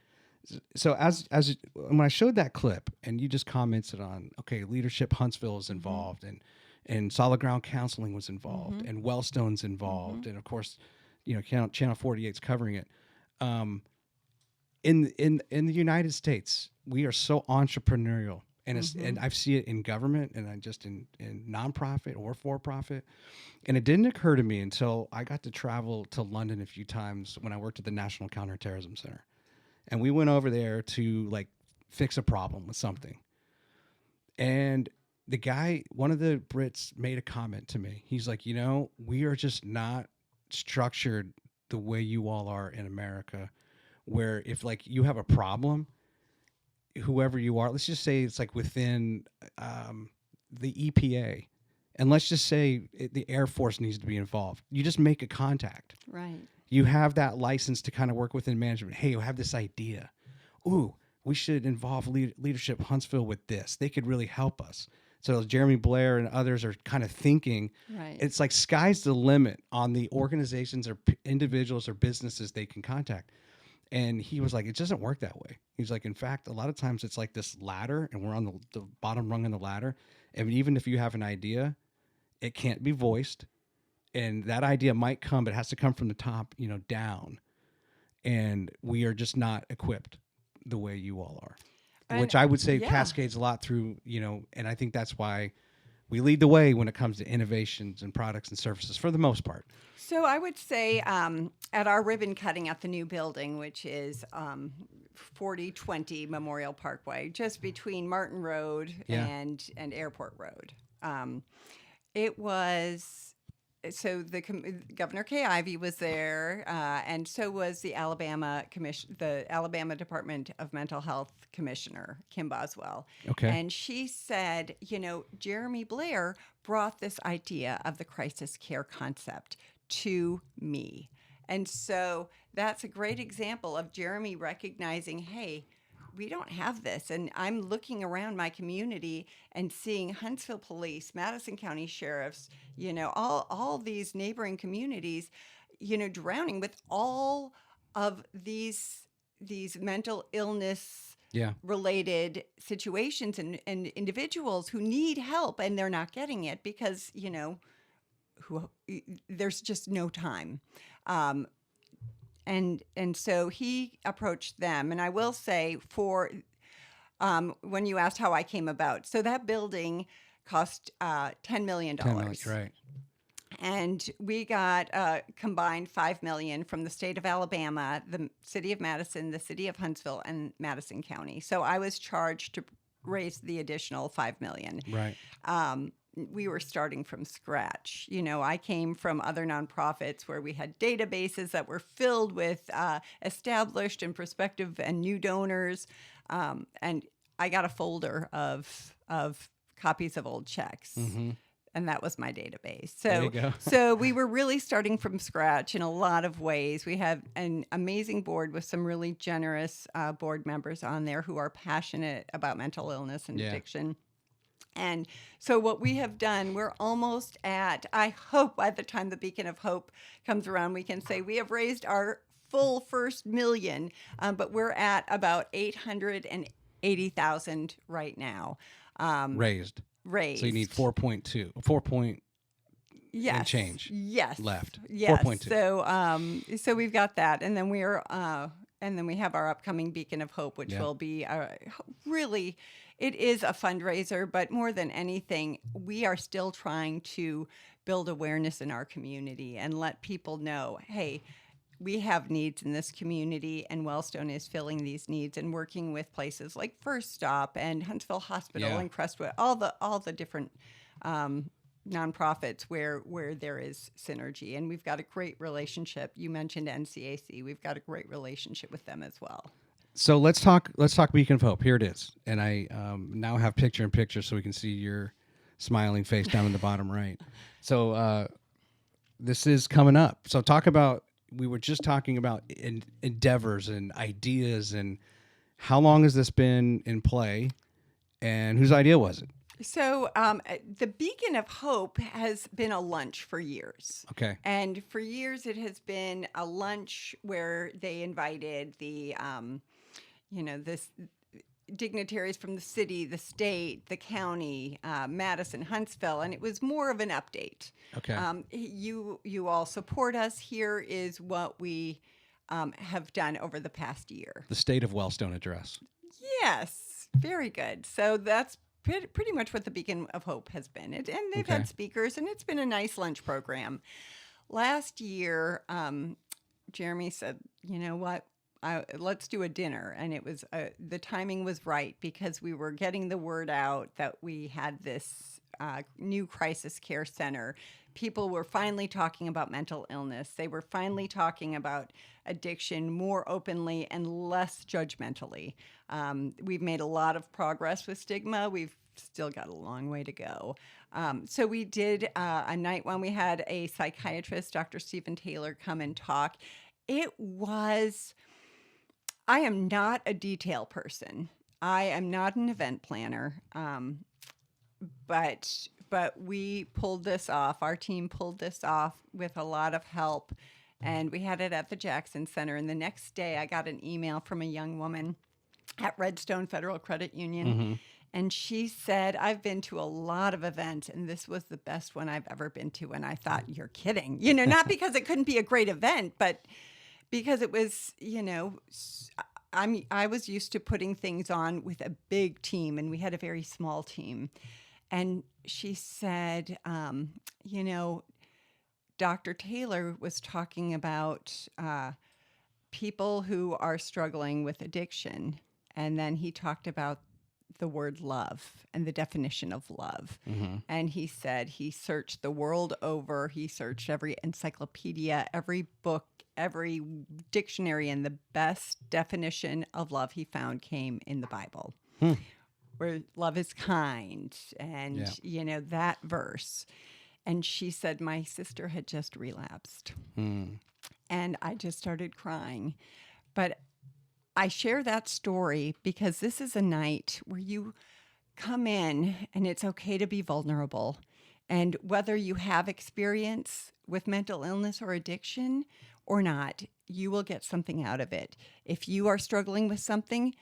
So as when I showed that clip, and you just commented on, okay, Leadership Huntsville is involved, and Solid Ground Counseling was involved, and Wellstone's involved, and of course, Channel 48's covering it. In the United States, we are so entrepreneurial, and I see it in government, and I just in nonprofit or for profit. And it didn't occur to me until I got to travel to London a few times when I worked at the National Counterterrorism Center. And we went over there to fix a problem with something. And the guy, one of the Brits, made a comment to me. He's like, we are just not structured the way you all are in America, where if you have a problem, whoever you are, let's just say it's within the EPA, and let's just say the Air Force needs to be involved. You just make a contact. Right. You have that license to kind of work within management. Hey, I have this idea. Ooh, we should involve Leadership Huntsville with this. They could really help us. So Jeremy Blair and others are kind of thinking, it's like sky's the limit on the organizations or individuals or businesses they can contact. And he was like, it doesn't work that way. He's like, in fact, a lot of times it's like this ladder, and we're on the bottom rung on the ladder. And even if you have an idea, it can't be voiced. And that idea might come, but it has to come from the top, down. And we are just not equipped the way you all are, which I would say cascades a lot through, and I think that's why we lead the way when it comes to innovations and products and services for the most part. So I would say at our ribbon cutting at the new building, which is 4020 Memorial Parkway, just between Martin Road and Airport Road, it was so Governor Kay Ivey was there, and so was the Alabama Department of Mental Health Commissioner, Kim Boswell. Okay. And she said, Jeremy Blair brought this idea of the crisis care concept to me. And so that's a great example of Jeremy recognizing, hey, we don't have this. And I'm looking around my community and seeing Huntsville Police, Madison County Sheriffs, all these neighboring communities, drowning with all of these mental illness related situations and individuals who need help, and they're not getting it because, there's just no time. And so he approached them. And I will say when you asked how I came about, so that building cost $10 million. Right. And we got combined $5 million from the state of Alabama, the city of Madison, the city of Huntsville, and Madison County. So I was charged to raise the additional $5 million. Right. We were starting from scratch. I came from other nonprofits where we had databases that were filled with established and prospective and new donors. And I got a folder of copies of old checks. Mm-hmm. And that was my database. There you go. So we were really starting from scratch in a lot of ways. We have an amazing board with some really generous board members on there who are passionate about mental illness and addiction. And so what we have done, we're almost at, I hope by the time the Beacon of Hope comes around, we can say we have raised our full first million, but we're at about 880,000 right now. Raised. So you need 4.2 and change. Yes. Left. Yes. 4.2. So we've got that, and then we have our upcoming Beacon of Hope, which will be really. It is a fundraiser, but more than anything, we are still trying to build awareness in our community and let people know, hey, we have needs in this community, and Wellstone is filling these needs and working with places like First Stop and Huntsville Hospital and Crestwood, all the different nonprofits where there is synergy. And we've got a great relationship. You mentioned NCAC. We've got a great relationship with them as well. So let's talk Beacon of Hope. Here it is. And I now have picture in picture so we can see your smiling face down in the bottom right. So this is coming up. So we were just talking about endeavors and ideas, and how long has this been in play, and whose idea was it? So the Beacon of Hope has been a lunch for years. Okay. And for years it has been a lunch where they invited the this dignitaries from the city, the state, the county, Madison, Huntsville, and it was more of an update. Okay. You all support us. Here is what we have done over the past year. The State of Wellstone address. Yes, very good. So that's pretty much what the Beacon of Hope has been. And they've had speakers, and it's been a nice lunch program. Last year, Jeremy said, you know what? Let's do a dinner. And it was the timing was right because we were getting the word out that we had this new crisis care center. People were finally talking about mental illness. They were finally talking about addiction more openly and less judgmentally. We've made a lot of progress with stigma. We've still got a long way to go. So we did a night when we had a psychiatrist, Dr. Stephen Taylor, come and talk. I am not a detail person. I am not an event planner. But we pulled this off. Our team pulled this off with a lot of help, and we had it at the Jackson Center. And the next day, I got an email from a young woman at Redstone Federal Credit Union, and she said, "I've been to a lot of events, and this was the best one I've ever been to." And I thought, "You're kidding!" Not because it couldn't be a great event, but because it was, I was used to putting things on with a big team, and we had a very small team. And she said, Dr. Taylor was talking about people who are struggling with addiction. And then he talked about the word love and the definition of love. And he said he searched the world over. He searched every encyclopedia, every book, every dictionary, and the best definition of love he found came in the Bible, where love is kind, and that verse. And she said my sister had just relapsed, and I just started crying. But I share that story because this is a night where you come in and it's okay to be vulnerable. And whether you have experience with mental illness or addiction or not, you will get something out of it. If you are struggling with something,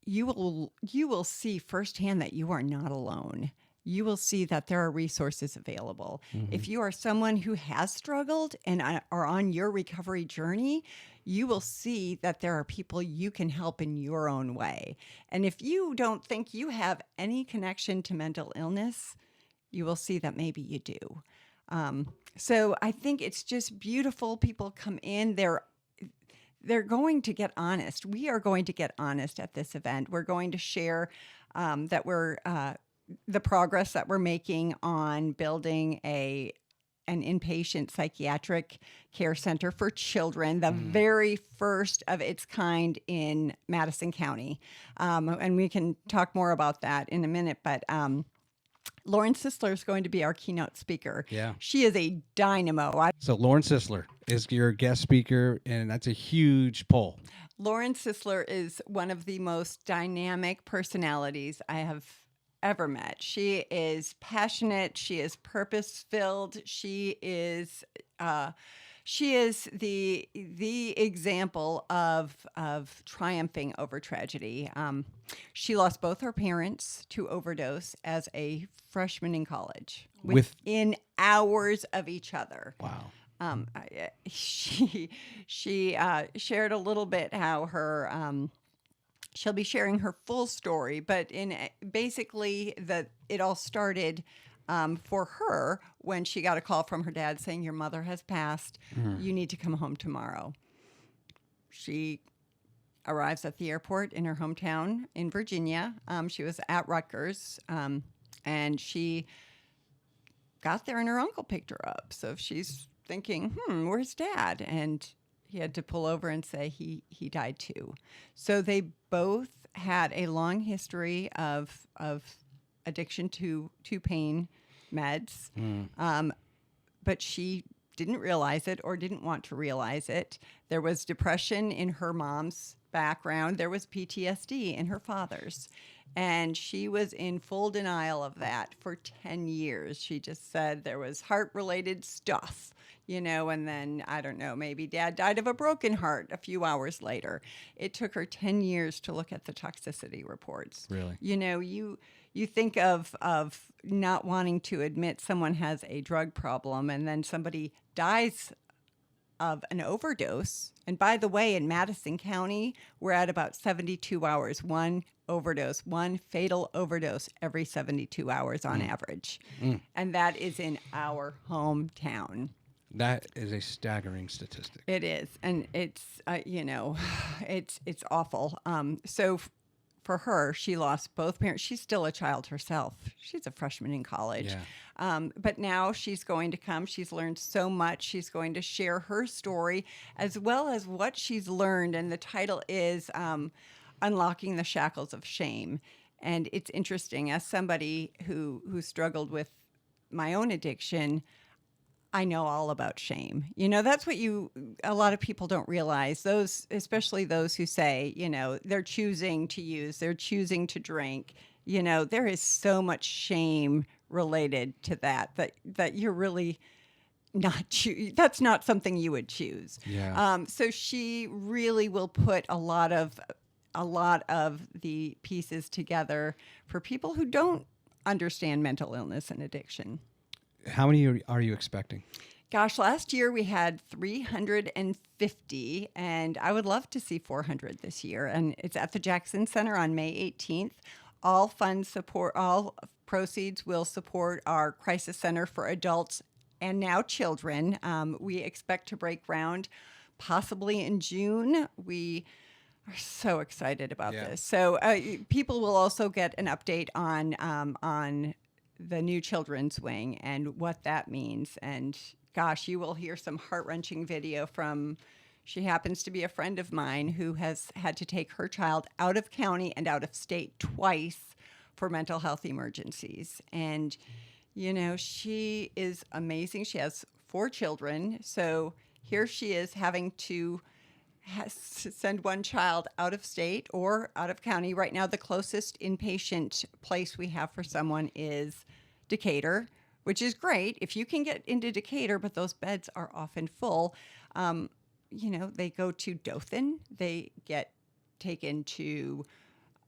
you will see firsthand that you are not alone. You will see that there are resources available. If you are someone who has struggled and are on your recovery journey, you will see that there are people you can help in your own way. And if you don't think you have any connection to mental illness, you will see that maybe you do. So I think it's just beautiful. People come in, they're going to get honest. We are going to get honest at this event. We're going to share that the progress that we're making on building an inpatient psychiatric care center for children, the very first of its kind in Madison County. And we can talk more about that in a minute, but Lauren Sisler is going to be our keynote speaker. Yeah. She is a dynamo. So Lauren Sisler is your guest speaker, and that's a huge pull. Lauren Sisler is one of the most dynamic personalities I have ever met. She is passionate. She is purpose-filled. She is the example of triumphing over tragedy. She lost both her parents to overdose as a freshman in college, within hours of each other. Wow. She shared a little bit how her she'll be sharing her full story, but basically it all started for her when she got a call from her dad saying, "Your mother has passed. You need to come home tomorrow." She arrives at the airport in her hometown in Virginia. She was at Rutgers, and she got there and her uncle picked her up. So she's thinking, where's Dad? And he had to pull over and say he died too. So they both had a long history of addiction to pain meds, but she didn't realize it or didn't want to realize it. There was depression in her mom's background. There was PTSD in her father's. And she was in full denial of that for 10 years. She just said there was heart-related stuff, and then, I don't know, maybe Dad died of a broken heart a few hours later. It took her 10 years to look at the toxicity reports. Really? You think of not wanting to admit someone has a drug problem, and then somebody dies of an overdose. And by the way, in Madison County, we're at about 72 hours, one fatal overdose every 72 hours on average. And that is in our hometown. That is a staggering statistic. It is. And it's, it's awful. So for her, she lost both parents. She's still a child herself. She's a freshman in college. Yeah. But now she's going to come. She's learned so much. She's going to share her story as well as what she's learned. And the title is Unlocking the Shackles of Shame. And it's interesting, as somebody who struggled with my own addiction, I know all about shame. That's what a lot of people don't realize. Those, especially those who say, they're choosing to use, they're choosing to drink. There is so much shame related to that you're really not that's not something you would choose. Yeah. So she really will put a lot of the pieces together for people who don't understand mental illness and addiction. How many are you expecting? Gosh, last year we had 350, and I would love to see 400 this year. And it's at the Jackson Center on May 18th. All proceeds will support our crisis center for adults and now children. We expect to break ground possibly in June. We are so excited about this. So people will also get an update on the new children's wing and what that means. And gosh, you will hear some heart-wrenching video from, she happens to be a friend of mine who has had to take her child out of county and out of state twice for mental health emergencies. And, you know, she is amazing. She has 4 children. So here she is having to send one child out of state or out of county. Right now, the closest inpatient place we have for someone is Decatur, which is great if you can get into Decatur, but those beds are often full. You know, they go to Dothan, they get taken to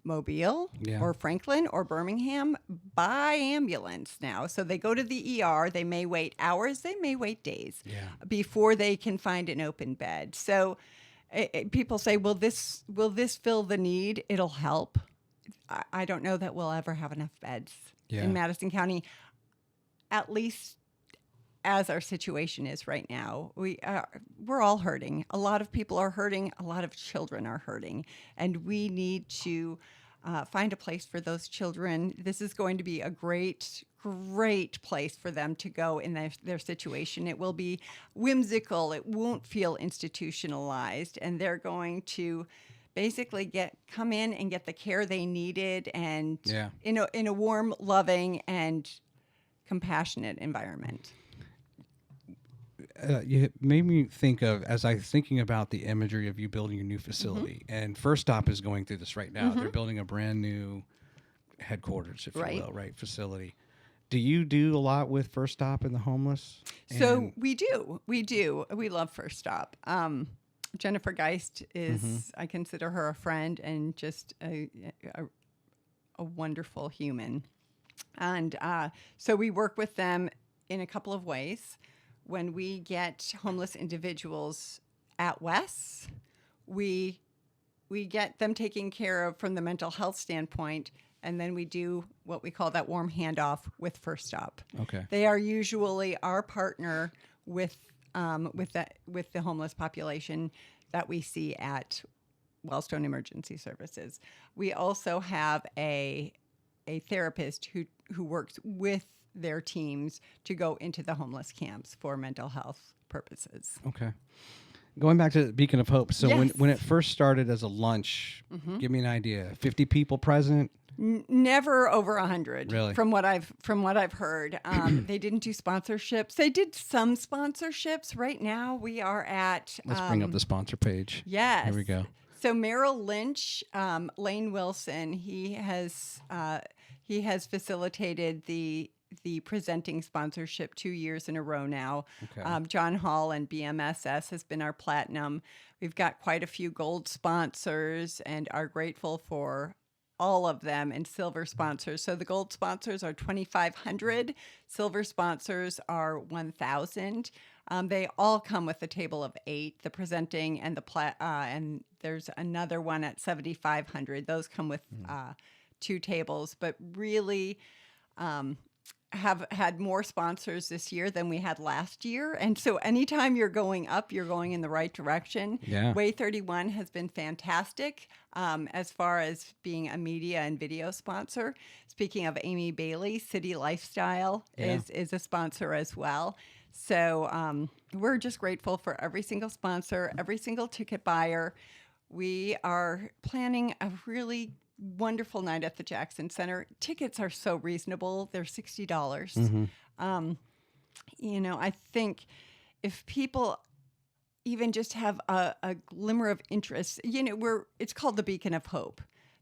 Mobile or Franklin or Birmingham by ambulance now. So they go to the ER. They may wait hours, they may wait days before they can find an open bed. So people say, will this fill the need? It'll help. I don't know that we'll ever have enough beds in Madison County, at least as our situation is right now. We're all hurting. A lot of people are hurting. A lot of children are hurting. And we need to find a place for those children. This is going to be a great place for them to go in their situation. It will be whimsical. It won't feel institutionalized. And they're going to basically come in and get the care they needed, and in a warm, loving, and compassionate environment. You made me think of, as I was thinking about the imagery of you building a new facility, and First Stop is going through this right now. They're building a brand new headquarters, if you will, facility. Do you do a lot with First Stop and the homeless? So we do. We love First Stop. Jennifer Geist is, I consider her a friend and just a wonderful human. And so we work with them in a couple of ways. When we get homeless individuals at Wes, we get them taken care of from the mental health standpoint, and then we do what we call that warm handoff with First Stop. Okay. They are usually our partner with the homeless population that we see at Wellstone Emergency Services. We also have a therapist who works with their teams to go into the homeless camps for mental health purposes. Okay. Going back to Beacon of Hope. So when it first started as a lunch, give me an idea. 50 people present? Never over 100. Really? From what I've heard. They didn't do sponsorships. They did some sponsorships. Right now we are at Let's bring up the sponsor page. Yes. Here we go. So Merrill Lynch, Lane Wilson, he has facilitated the presenting sponsorship 2 years in a row now. Okay. John Hall and BMSS has been our platinum. We've got quite a few gold sponsors and are grateful for all of them, and silver sponsors. So the gold sponsors are $2,500. Silver sponsors are $1,000. They all come with a table of 8, the presenting and and there's another one at $7,500. Those come with 2 tables, but really have had more sponsors this year than we had last year. And so anytime you're going up, you're going in the right direction. Yeah. Way 31 has been fantastic as far as being a media and video sponsor. Speaking of Amy Bailey, City Lifestyle is a sponsor as well. So we're just grateful for every single sponsor, every single ticket buyer. We are planning a really wonderful night at the Jackson Center. Tickets are so reasonable. They're $60. I think if people even just have a glimmer of interest, it's called the Beacon of Hope.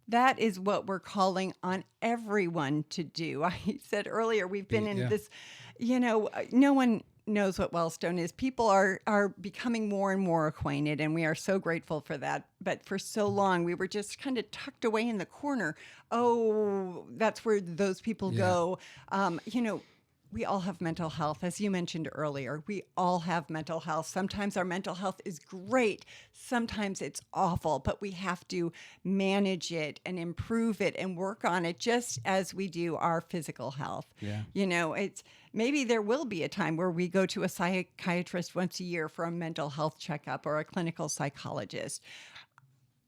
That is what we're calling on everyone to do. I said earlier, we've been in this, no one knows what Wellstone is. People are becoming more and more acquainted, and we are so grateful for that. But for so long, we were just kind of tucked away in the corner. Oh, that's where those people go. We all have mental health. As you mentioned earlier, we all have mental health. Sometimes our mental health is great. Sometimes it's awful, but we have to manage it and improve it and work on it just as we do our physical health. Yeah. It's maybe there will be a time where we go to a psychiatrist once a year for a mental health checkup or a clinical psychologist.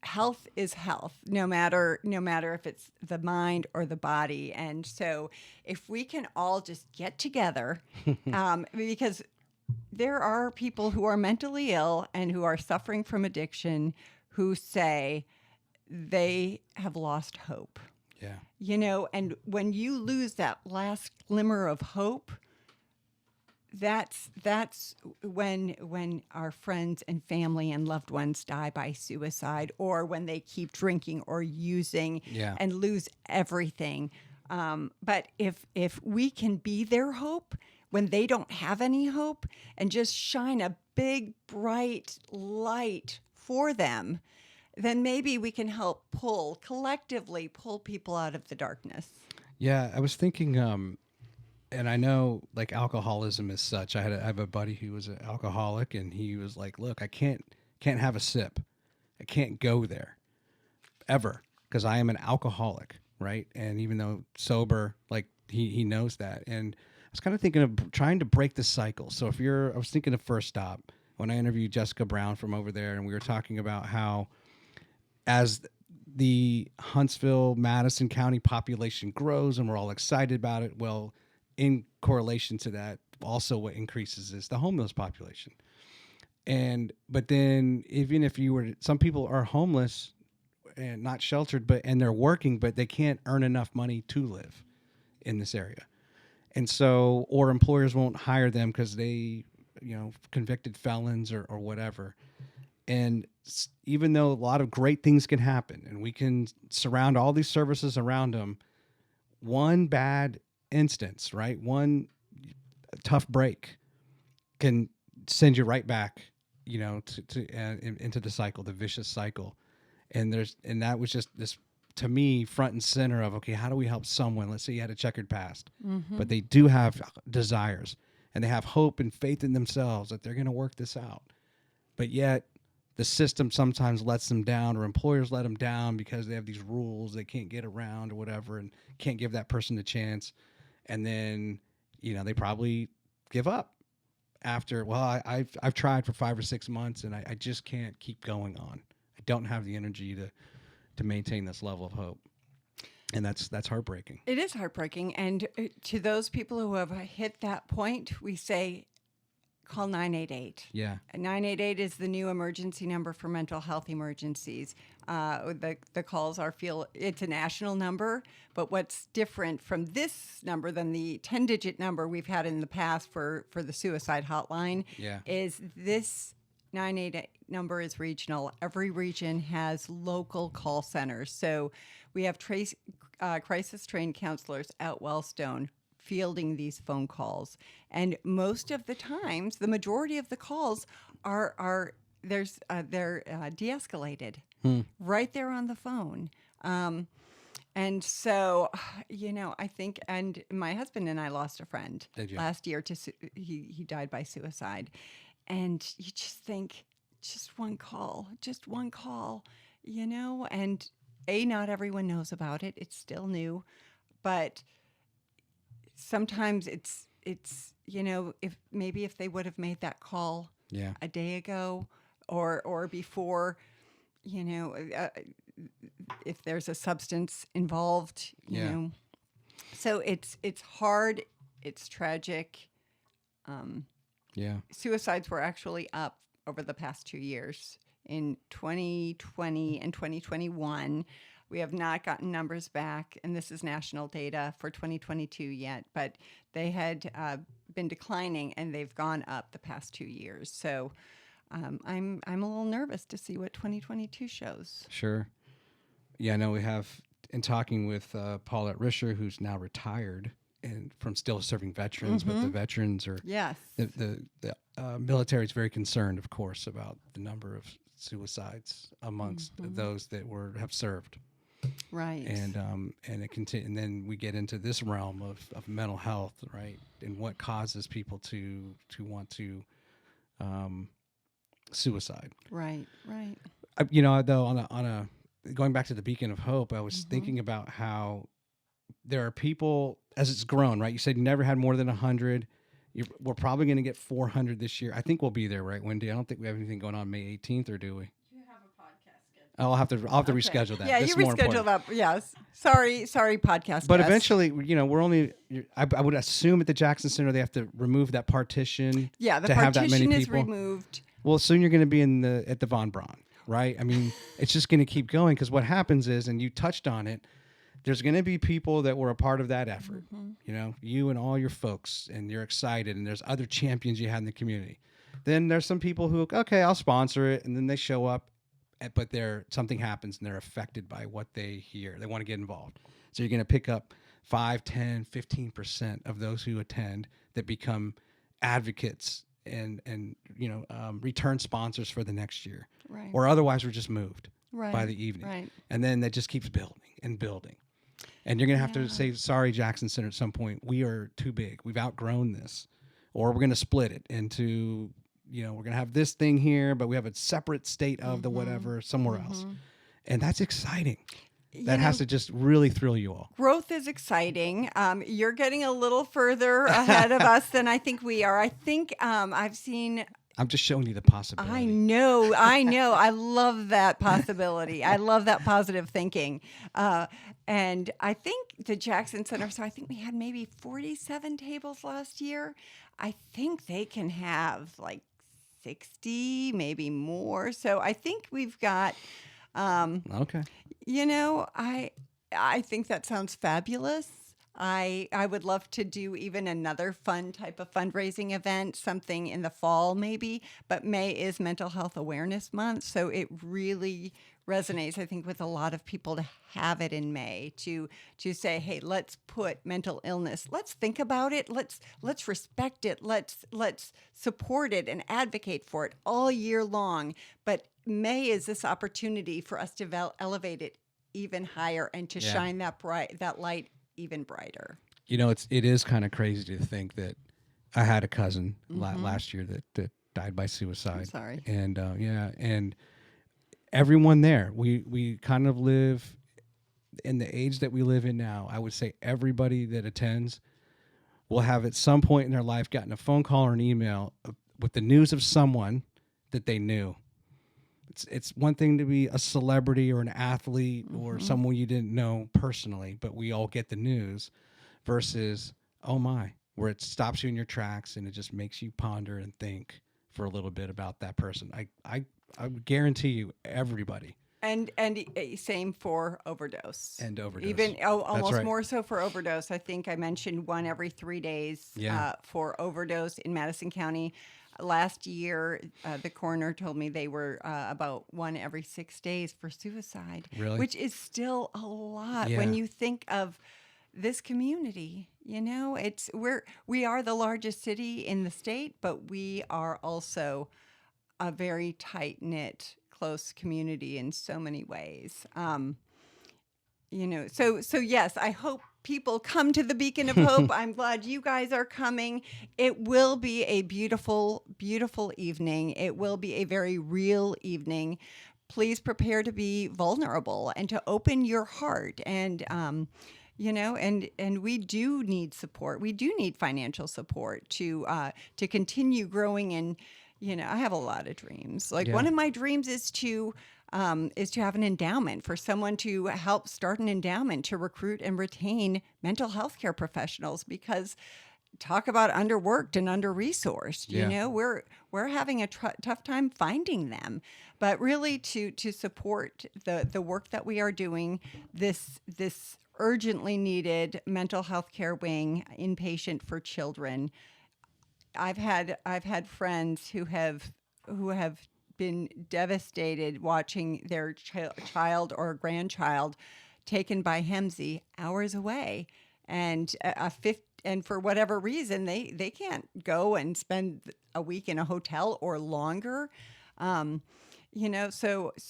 health is health, no matter if it's the mind or the body. And so if we can all just get together, because there are people who are mentally ill and who are suffering from addiction who say they have lost hope. Yeah. And when you lose that last glimmer of hope, that's when our friends and family and loved ones die by suicide, or when they keep drinking or using and lose everything. But if we can be their hope when they don't have any hope, and just shine a big, bright light for them, then maybe we can help collectively pull people out of the darkness. Yeah, I was thinking, and I know like alcoholism is such. I have a buddy who was an alcoholic, and he was like, "Look, I can't have a sip. I can't go there ever because I am an alcoholic, right?" And even though sober, like he knows that. And I was kind of thinking of trying to break the cycle. So I was thinking of First Stop when I interviewed Jessica Brown from over there, and we were talking about how as the Huntsville, Madison County population grows, and we're all excited about it, well, in correlation to that, also what increases is the homeless population. But then even if some people are homeless and not sheltered, and they're working, but they can't earn enough money to live in this area. And so, or employers won't hire them because they, convicted felons or whatever. And even though a lot of great things can happen and we can surround all these services around them, one bad instance, right? One tough break can send you right back, into the cycle, the vicious cycle. And that was just this, to me, front and center of, okay, how do we help someone? Let's say you had a checkered past, but they do have desires and they have hope and faith in themselves that they're going to work this out. But yet the system sometimes lets them down, or employers let them down because they have these rules they can't get around or whatever, and can't give that person a chance. And then, they probably give up after, well, I've tried for 5 or 6 months and I just can't keep going on. I don't have the energy to maintain this level of hope. And that's heartbreaking. It is heartbreaking. And to those people who have hit that point, we say, call 988. Yeah. 988 is the new emergency number for mental health emergencies. The calls it's a national number, but what's different from this number than the 10-digit number we've had in the past for the suicide hotline is this 988 number is regional. Every region has local call centers. So we have crisis-trained counselors at Wellstone fielding these phone calls, and most of the times, the majority of the calls they're de-escalated right there on the phone. And so, I think, and my husband and I lost a friend last year he died by suicide, and you just think, just one call, and not everyone knows about it. It's still new, but sometimes it's if they would have made that call a day ago or before, if there's a substance involved, you know. So it's hard, it's tragic. Suicides were actually up over the past 2 years. In 2020 and 2021, we have not gotten numbers back, and this is national data for 2022 yet, but they had been declining, and they've gone up the past 2 years. So I'm a little nervous to see what 2022 shows. Sure. Yeah, I know we have, in talking with Paulette Risher, who's now retired and from still serving veterans, but the veterans are, the military is very concerned, of course, about the number of suicides amongst those that have served. Right. And and then we get into this realm of mental health, right? And what causes people to want to suicide. Right. Though on a going back to the beacon of hope, I was thinking about how there are people, as it's grown, right? You said you never had more than 100. We're probably going to get 400 this year. I think we'll be there, right, Wendy? I don't think we have anything going on May 18th, or do we? You have a podcast I'll have to Okay. reschedule that. Yeah, This you is more reschedule important. that. Yes. Sorry, podcast. But guest. eventually, we're only. I would assume at the Jackson Center they have to remove that partition. Yeah, the to have that many partition is people. removed. Well, soon you're going to be at the Von Braun, right? I mean, it's just going to keep going because what happens is, and you touched on it, there's going to be people that were a part of that effort. You and all your folks, and you're excited, and there's other champions you had in the community. Then there's some people who, okay, I'll sponsor it, and then they show up, but something happens and they're affected by what they hear. They want to get involved. So you're going to pick up 5, 10, 15% of those who attend that become advocates and return sponsors for the next year. Right. Or otherwise we're just moved Right. by the evening. Right. And then that just keeps building and building. And you're going to have to say, sorry, Jackson Center, at some point, we are too big. We've outgrown this. Or we're going to split it into, we're going to have this thing here, but we have a separate state of the whatever somewhere else. And that's exciting. That has to just really thrill you all. Growth is exciting. You're getting a little further ahead of us than I think we are. I think I've seen... I'm just showing you the possibility. I know. I love that possibility. I love that positive thinking. And I think the Jackson Center, so I think we had maybe 47 tables last year. I think they can have like 60, maybe more. So I think we've got... okay. I think that sounds fabulous. I would love to do even another fun type of fundraising event, something in the fall maybe, but May is Mental Health Awareness Month, so it really resonates, I think, with a lot of people to have it in May, to say, hey, let's put mental illness, let's think about it, let's respect it, let's support it and advocate for it all year long. But May is this opportunity for us to elevate it even higher and to shine that light even brighter. It is kind of crazy to think that I had a cousin last year that died by suicide. I'm sorry. And and everyone there, we kind of live in the age that we live in now. I would say everybody that attends will have at some point in their life gotten a phone call or an email with the news of someone that they knew. It's one thing to be a celebrity or an athlete or someone you didn't know personally, but we all get the news versus, oh my, where it stops you in your tracks and it just makes you ponder and think for a little bit about that person. I guarantee you, everybody. And same for overdose. And overdose. Even almost right. more so for overdose. I think I mentioned one every 3 days for overdose in Madison County. Last year, the coroner told me they were about one every 6 days for suicide, Really? Which is still a lot Yeah. when you think of this community. We are the largest city in the state, but we are also a very tight-knit, close community in so many ways. So yes, I hope people come to the Beacon of Hope. I'm glad you guys are coming. It will be a beautiful, beautiful evening. It will be a very real evening. Please prepare to be vulnerable and to open your heart. And, and we do need support. We do need financial support to continue growing. And, I have a lot of dreams. One of my dreams is to have an endowment, for someone to help start an endowment to recruit and retain mental health care professionals, because talk about underworked and under-resourced. We're having a tough time finding them, but really to support the work that we are doing, this urgently needed mental health care wing, inpatient for children. I've had friends who have been devastated watching their child or grandchild taken by HEMSI hours away, and and for whatever reason they can't go and spend a week in a hotel or longer. So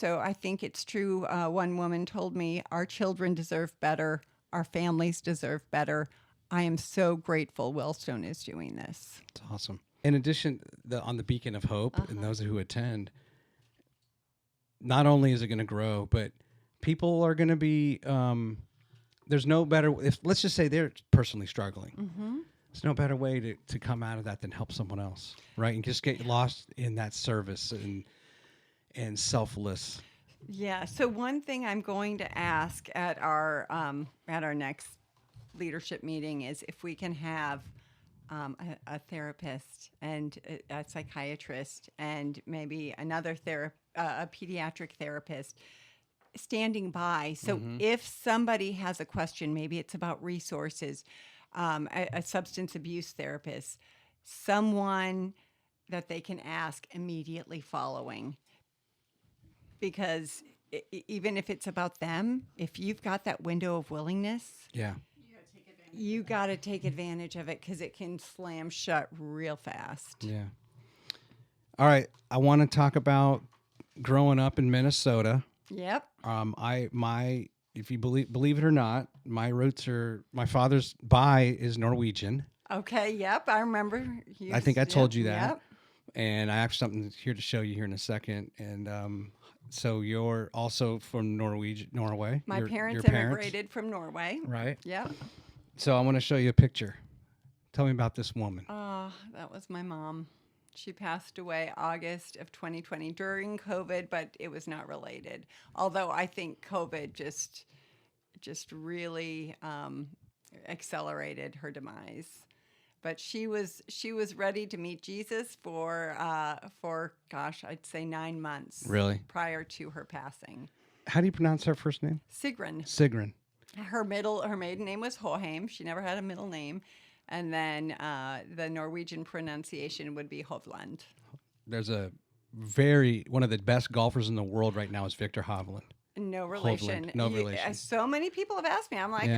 I think it's true. One woman told me, our children deserve better, our families deserve better. I am so grateful Wellstone is doing this. It's awesome. In addition, on the Beacon of Hope and those who attend, not only is it going to grow, but people are going to be, there's no better, let's just say they're personally struggling. There's no better way to come out of that than help someone else, right? And just get lost in that service and selfless. Yeah. So one thing I'm going to ask at our next leadership meeting is if we can have a therapist and a psychiatrist and maybe another a pediatric therapist standing by. So if somebody has a question, maybe it's about resources, a substance abuse therapist, someone that they can ask immediately following. Because even if it's about them, if you've got that window of willingness, Yeah. you got to take advantage of it because it can slam shut real fast. Yeah. All right. I want to talk about growing up in Minnesota. Yep. If you believe it or not, my father's is Norwegian. Okay. Yep. I remember. I think I told you that. Yep. And I have something here to show you here in a second. And so you're also from Norway. My Your parents parents, immigrated from Norway. right? Yep. So I want to show you a picture. Tell me about this woman. Oh, that was my mom. She passed away August of 2020 during COVID, but it was not related. Although I think COVID just really accelerated her demise. But she was ready to meet Jesus for gosh, I'd say 9 months. Really? Prior to her passing. How do you pronounce her first name? Sigrun. Sigrun. Her maiden name was Hoheim. She never had a middle name. And then the Norwegian pronunciation would be Hovland. There's one of the best golfers in the world right now is Victor Hovland. No relation. Hovland. No relation. So many people have asked me. I'm like,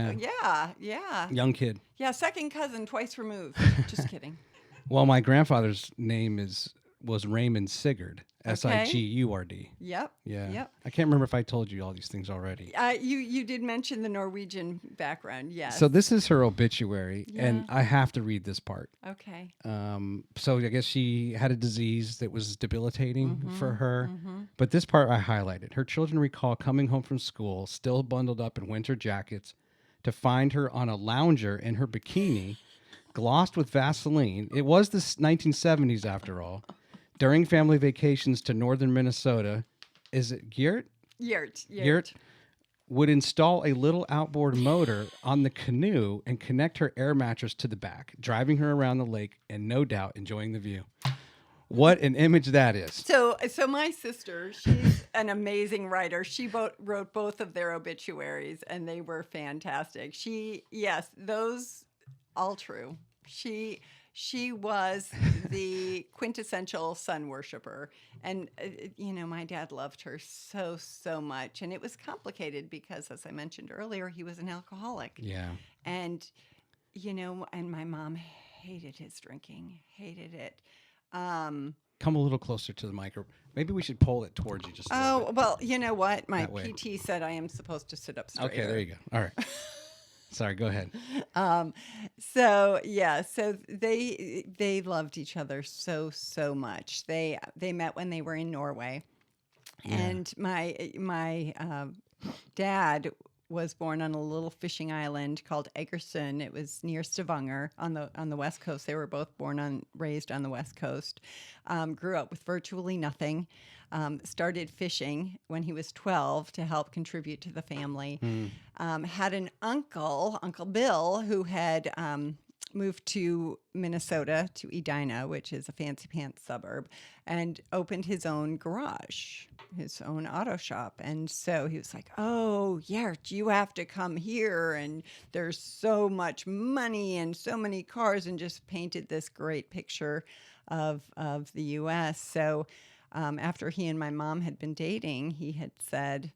yeah. Young kid. Yeah, second cousin, twice removed. Just kidding. Well, my grandfather's name was Raymond Sigurd. Sigurd. Yep. Yeah. Yep. I can't remember if I told you all these things already. You did mention the Norwegian background, yes. So this is her obituary, and I have to read this part. Okay. So I guess she had a disease that was debilitating for her. But this part I highlighted. Her children recall coming home from school, still bundled up in winter jackets, to find her on a lounger in her bikini, glossed with Vaseline. It was the 1970s after all. During family vacations to northern Minnesota, is it Geert? Yurt. Would install a little outboard motor on the canoe and connect her air mattress to the back, driving her around the lake and no doubt enjoying the view. What an image that is. So my sister, she's an amazing writer. She wrote both of their obituaries, and they were fantastic. Those all true. She was the quintessential sun worshiper. And, my dad loved her so, so much. And it was complicated because, as I mentioned earlier, he was an alcoholic. Yeah. And, and my mom hated his drinking, hated it. Come a little closer to the mic. Or maybe we should pull it towards you just a little bit. Well, you know what? My That way. PT said I am supposed to sit up straight. Okay, there you go. All right. Sorry, go ahead. So they loved each other so, so much. They met when they were in Norway. Yeah. And my dad was born on a little fishing island called Egersund. It was near Stavanger on the West Coast. They were both raised on the West Coast. Grew up with virtually nothing. Started fishing when he was 12 to help contribute to the family. Had an Uncle Bill, who had moved to Minnesota, to Edina, which is a fancy pants suburb, and opened his own garage, his own auto shop. And so he was like, oh, yeah, you have to come here. And there's so much money and so many cars, and just painted this great picture of the U.S. So after he and my mom had been dating, he had said,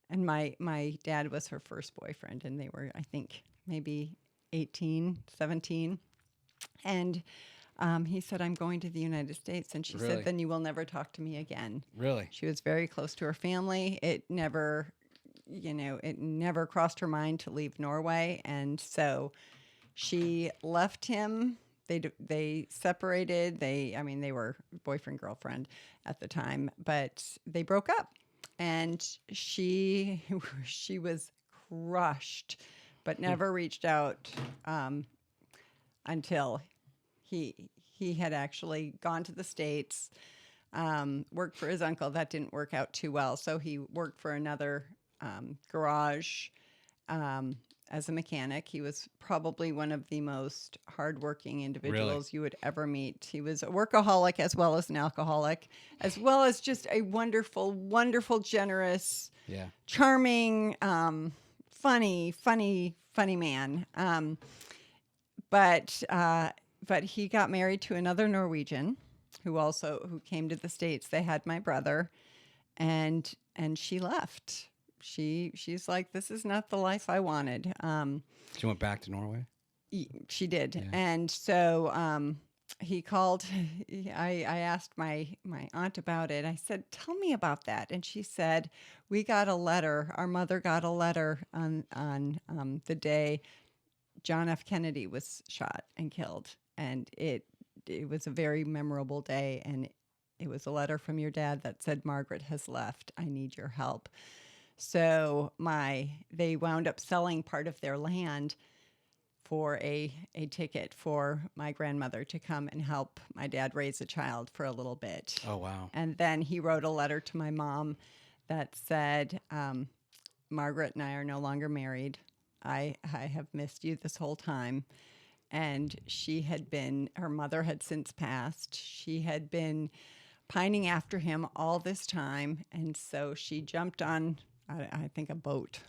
and my dad was her first boyfriend, and they were, I think, maybe 18, 17. And he said, I'm going to the United States. And she Really? said, then you will never talk to me again. Really? She was very close to her family. It never crossed her mind to leave Norway. And so she left him. They separated. They were boyfriend, girlfriend at the time, but they broke up. And she was crushed, but never reached out until he had actually gone to the States, worked for his uncle. That didn't work out too well. So he worked for another garage as a mechanic. He was probably one of the most hardworking individuals you would ever meet. He was a workaholic as well as an alcoholic, as well as just a wonderful, wonderful, generous, charming, funny man. But he got married to another Norwegian who came to the States. They had my brother, and she left. She's like, this is not the life I wanted. She went back to Norway? She did. Yeah. And so he called. I asked my aunt about it. I said, tell me about that. And she said, we got a letter. Our mother got a letter on the day John F. Kennedy was shot and killed. And it was a very memorable day. And it was a letter from your dad that said, Margaret has left. I need your help. So they wound up selling part of their land for a ticket for my grandmother to come and help my dad raise a child for a little bit. Oh, wow. And then he wrote a letter to my mom that said, Margaret and I are no longer married. I have missed you this whole time. And her mother had since passed. She had been pining after him all this time. And so she jumped on, I think, a boat.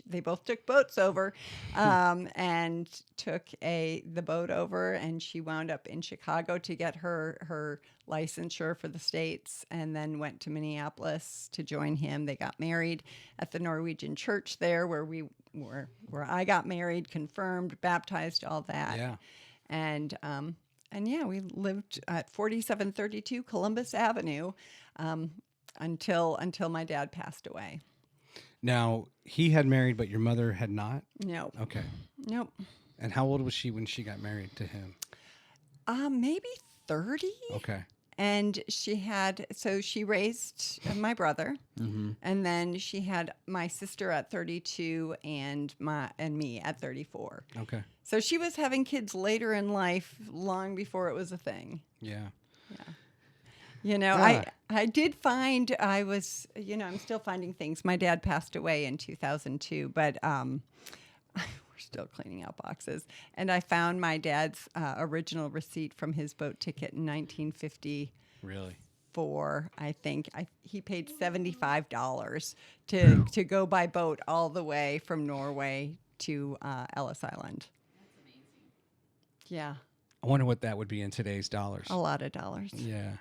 They both took boats over and took the boat over, and she wound up in Chicago to get her licensure for the States, and then went to Minneapolis to join him. They got married at the Norwegian church there where I got married, confirmed, baptized, all that. Yeah. And we lived at 4732 Columbus Avenue until my dad passed away. Now, he had married, but your mother had not? Nope. Okay. Nope. And how old was she when she got married to him? Maybe 30. Okay. And she raised my brother, and then she had my sister at 32 and me at 34. Okay. So she was having kids later in life, long before it was a thing. Yeah. Yeah. I did find I'm still finding things. My dad passed away in 2002, but we're still cleaning out boxes. And I found my dad's original receipt from his boat ticket in 1950. Really? I think he paid $75 to go by boat all the way from Norway to Ellis Island. That's amazing. Yeah. I wonder what that would be in today's dollars. A lot of dollars. Yeah.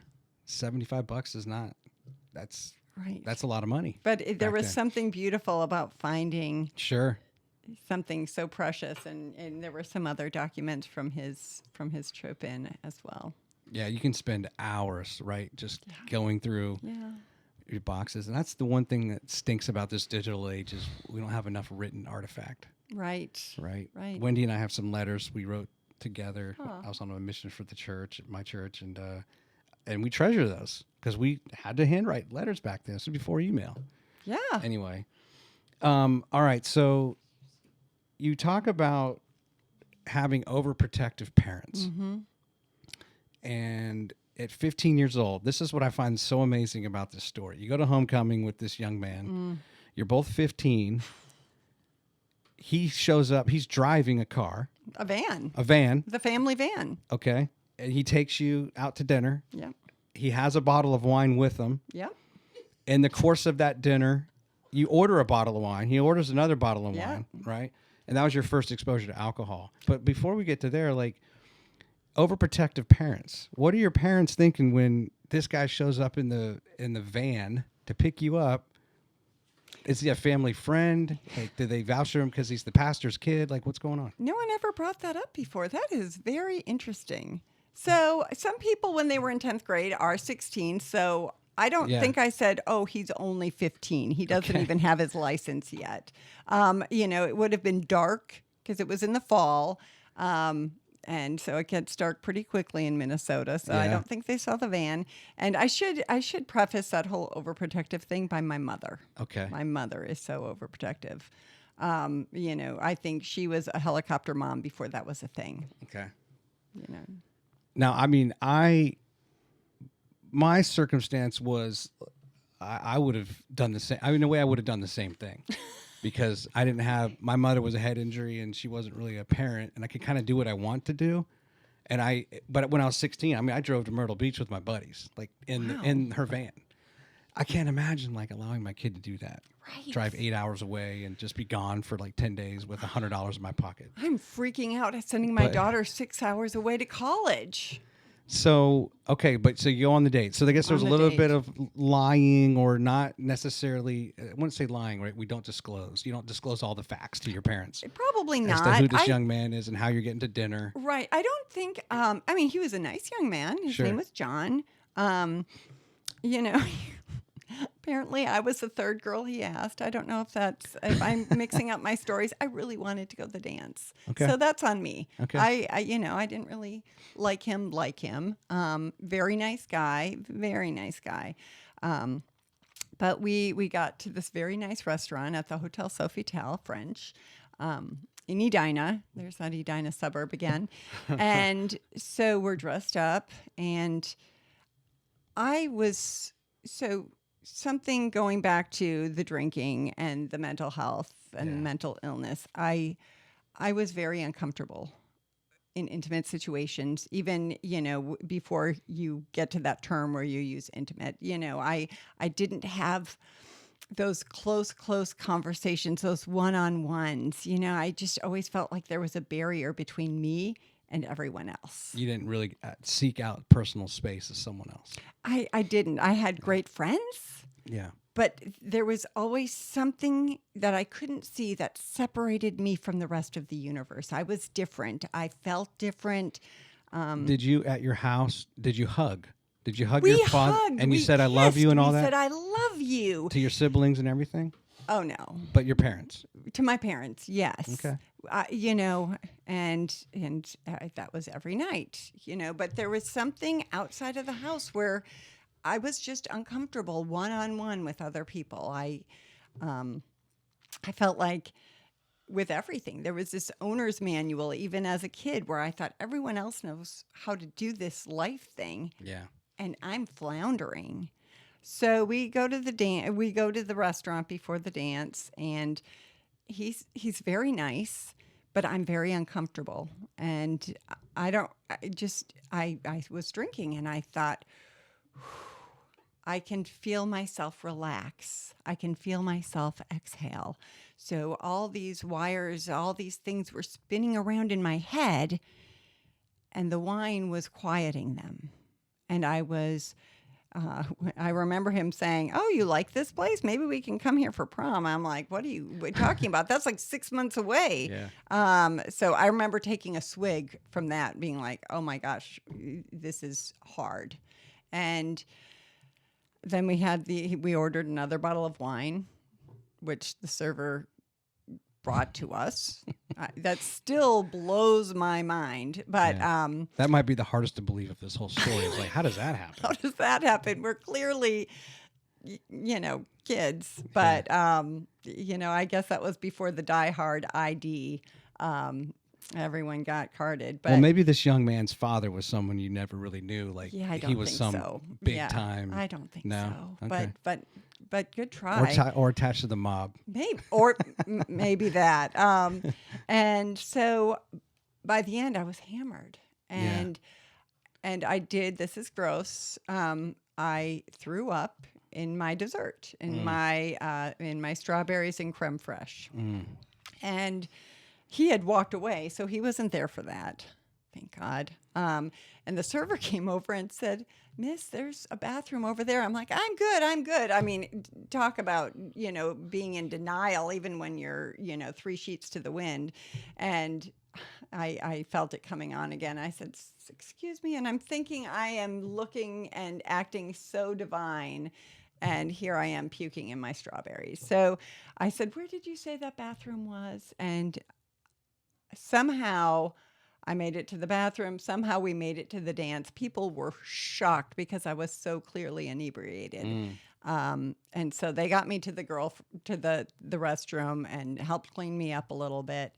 $75 is not. That's right. That's a lot of money. But there was something beautiful about finding something so precious, and there were some other documents from his trip in as well. Yeah, you can spend hours, right, just going through your boxes. And that's the one thing that stinks about this digital age is we don't have enough written artifact. Right. Wendy and I have some letters we wrote together. I was on a mission for the church, my church, and we treasure those because we had to handwrite letters back then. This was before email. Yeah. Anyway. All right. So you talk about having overprotective parents. Mm-hmm. And at 15 years old, this is what I find so amazing about this story. You go to homecoming with this young man. You're both 15. He shows up. He's driving a car. A van. The family van. Okay. And he takes you out to dinner. Yep. He has a bottle of wine with him. Yep. In the course of that dinner, you order a bottle of wine. He orders another bottle of wine, right? And that was your first exposure to alcohol. But before we get to there, overprotective parents. What are your parents thinking when this guy shows up in the van to pick you up? Is he a family friend? Do they vouch for him because he's the pastor's kid? What's going on? No one ever brought that up before. That is very interesting. So some people, when they were in 10th grade, are 16. So I don't think I said, oh, he's only 15. He doesn't even have his license yet. It would have been dark because it was in the fall. And so it gets dark pretty quickly in Minnesota. So I don't think they saw the van. And I should preface that whole overprotective thing by my mother. Okay. My mother is so overprotective. I think she was a helicopter mom before that was a thing. Okay. You know. Now, I mean, my circumstance was I would have done the same. I mean, in a way, I would have done the same thing because I didn't have, my mother was a head injury and she wasn't really a parent, and I could kind of do what I want to do. But when I was 16, I mean, I drove to Myrtle Beach with my buddies, like in her van. I can't imagine like allowing my kid to do that. Right. Drive 8 hours away and just be gone for like 10 days with $100 in my pocket. I'm freaking out at sending my daughter 6 hours away to college. So, okay, so you go on the date. So I guess there's a On the little date. bit of lying, or not necessarily, I wouldn't say lying, right? We don't disclose. You don't disclose all the facts to your parents Probably as not. to who this young man is and how you're getting to dinner. Right. I don't think, I mean, he was a nice young man. His Sure. name was John. You know, apparently I was the third girl he asked. I don't know if I'm mixing up my stories. I really wanted to go to the dance. Okay. So that's on me. Okay. I didn't really like him. Very nice guy. Very nice guy. But we got to this very nice restaurant at the Hotel Sofitel, French, in Edina. There's that Edina suburb again. And so we're dressed up, and something going back to the drinking and the mental health and mental illness. I was very uncomfortable in intimate situations, even, before you get to that term where you use intimate. I didn't have those close conversations, those one-on-ones. I just always felt like there was a barrier between me and everyone else. You didn't really seek out personal space as someone else. I didn't. I had great friends. Yeah. But there was always something that I couldn't see that separated me from the rest of the universe. I was different. I felt different. Did you, at your house, did you hug? Did you hug We your father? hugged. And you We said, I love you kissed. and all we that? said, I love you. To your siblings and everything? Oh, no. But your parents? To my parents, yes. Okay. And that was every night, But there was something outside of the house where I was just uncomfortable one-on-one with other people. I felt like with everything, there was this owner's manual, even as a kid, where I thought everyone else knows how to do this life thing. Yeah. And I'm floundering. So we go to the restaurant before the dance, and he's very nice, but I'm very uncomfortable. And I was drinking, and I thought, I can feel myself relax. I can feel myself exhale. So all these wires, all these things were spinning around in my head, and the wine was quieting them. And I remember him saying, "Oh, you like this place? Maybe we can come here for prom." I'm like, what are you talking about? That's like 6 months away. Yeah. So I remember taking a swig from that, being like, oh my gosh, this is hard. And then we ordered another bottle of wine, which the server brought to us. That still blows my mind. But that might be the hardest to believe of this whole story. It's like, how does that happen? how does that happen? We're clearly, kids. But, I guess that was before the Die Hard ID. Everyone got carded. But Well, maybe this young man's father was someone you never really knew. Like, I don't he was think some so. big time. I don't think No? so. Okay. But good try. Or attached to the mob. Maybe that. And so by the end, I was hammered, and I did. This is gross. I threw up in my dessert, in my strawberries and creme fraiche, and he had walked away, so he wasn't there for that. Thank God. And the server came over and said, "Miss, there's a bathroom over there." I'm like, I'm good. I mean, talk about, being in denial, even when you're, 3 sheets to the wind. And I felt it coming on again. I said, "Excuse me." And I'm thinking I am looking and acting so divine. And here I am puking in my strawberries. So I said, "Where did you say that bathroom was?" And somehow I made it to the bathroom. Somehow we made it to the dance. People were shocked because I was so clearly inebriated. And so they got me to the restroom and helped clean me up a little bit.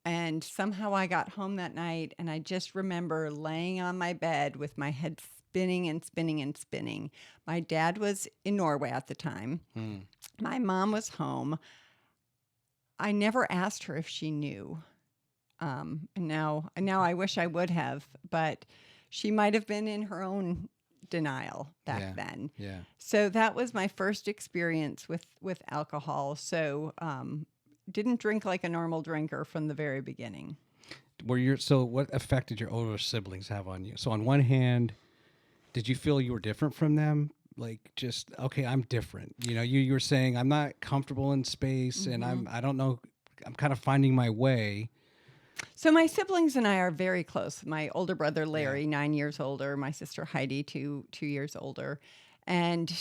And somehow I got home that night, and I just remember laying on my bed with my head spinning and spinning and spinning. My dad was in Norway at the time. My mom was home. I never asked her if she knew. And now I wish I would have, but she might have been in her own denial back then. Yeah. So that was my first experience with alcohol. So didn't drink like a normal drinker from the very beginning. So what effect did your older siblings have on you? So on one hand, did you feel you were different from them? Like, just, okay, I'm different. You know, you were saying I'm not comfortable in space, and I don't know, I'm kind of finding my way. So my siblings and I are very close. My older brother, Larry, 9 years older. My sister, Heidi, 2 years older. And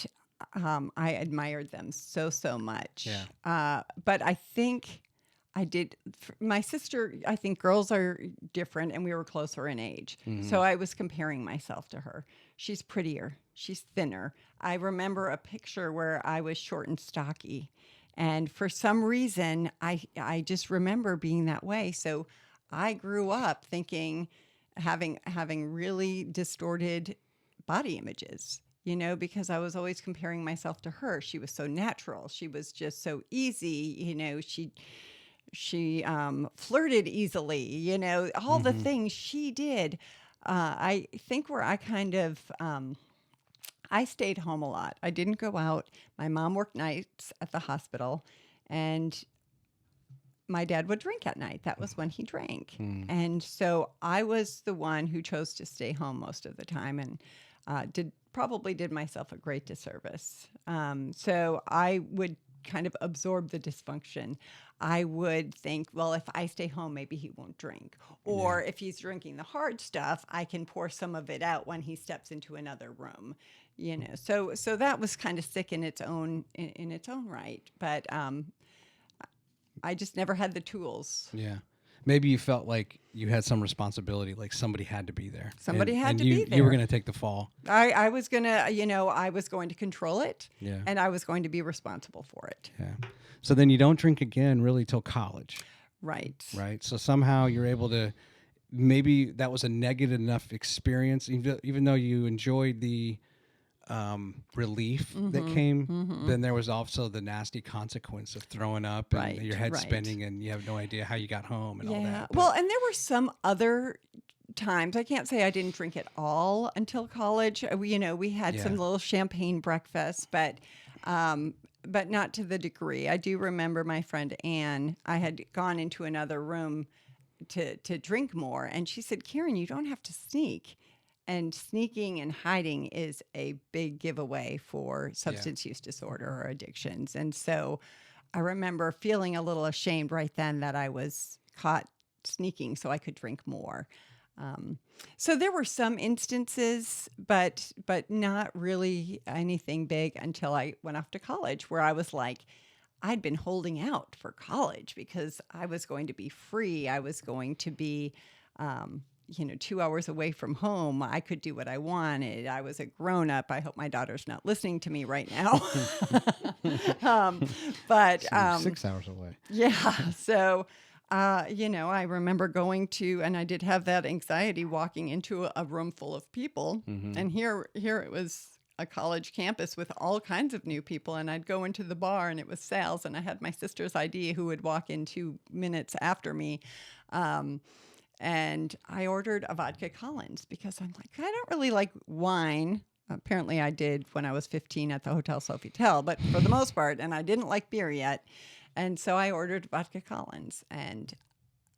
I admired them so much. Yeah. But I think I did. My sister, I think girls are different, and we were closer in age. So I was comparing myself to her. She's prettier. She's thinner. I remember a picture where I was short and stocky. And for some reason, I just remember being that way. So I grew up thinking, having really distorted body images, you know, because I was always comparing myself to her. She was so natural. She was just so easy. You know, she flirted easily, you know, all the things she did. I think where I kind of, I stayed home a lot. I didn't go out. My mom worked nights at the hospital, and my dad would drink at night. That was when he drank. And so I was the one who chose to stay home most of the time, and probably did myself a great disservice. So I would kind of absorb the dysfunction. I would think, well, if I stay home, maybe he won't drink. Or if he's drinking the hard stuff, I can pour some of it out when he steps into another room. You know, so that was kind of sick in its own right. But I just never had the tools. Yeah. Maybe you felt like you had some responsibility, like somebody had to be there. Somebody had to be there. You were going to take the fall. I was going to, you know, I was going to control it. Yeah. And I was going to be responsible for it. Yeah. So then you don't drink again really till college. Right. Right. So somehow you're able to, maybe that was a negative enough experience, even though you enjoyed the relief that came, then there was also the nasty consequence of throwing up and your head spinning, and you have no idea how you got home and all that. But, well, and there were some other times. I can't say I didn't drink at all until college. We had some little champagne breakfast, but not to the degree. I do remember my friend Anne. I had gone into another room to drink more, and she said, "Karen, you don't have to sneak." And sneaking and hiding is a big giveaway for substance use disorder or addictions. And so I remember feeling a little ashamed right then that I was caught sneaking so I could drink more. So there were some instances, but not really anything big until I went off to college, where I was like, I'd been holding out for college because I was going to be free. I was going to be 2 hours away from home. I could do what I wanted. I was a grown up. I hope my daughter's not listening to me right now. But 6 hours away. Yeah. So, I remember going to, and I did have that anxiety walking into a room full of people. And here it was a college campus with all kinds of new people. And I'd go into the bar, and it was Sal's, and I had my sister's ID, who would walk in 2 minutes after me. And I ordered a vodka Collins because I'm like, I don't really like wine. Apparently I did when I was 15 at the Hotel Sofitel, but for the most part, and I didn't like beer yet. And so I ordered vodka Collins, and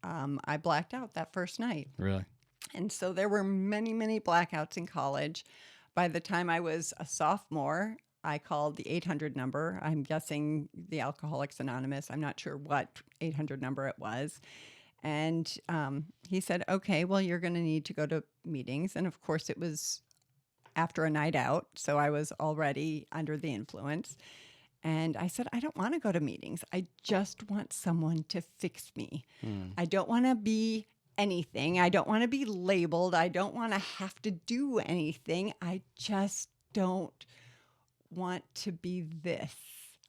I blacked out that first night. Really? And so there were many, many blackouts in college. By the time I was a sophomore, I called the 800 number. I'm guessing the Alcoholics Anonymous. I'm not sure what 800 number it was. And he said, okay, well, you're going to need to go to meetings. And of course, it was after a night out, so I was already under the influence. And I said, I don't want to go to meetings. I just want someone to fix me. I don't want to be anything. I don't want to be labeled. I don't want to have to do anything. I just don't want to be this.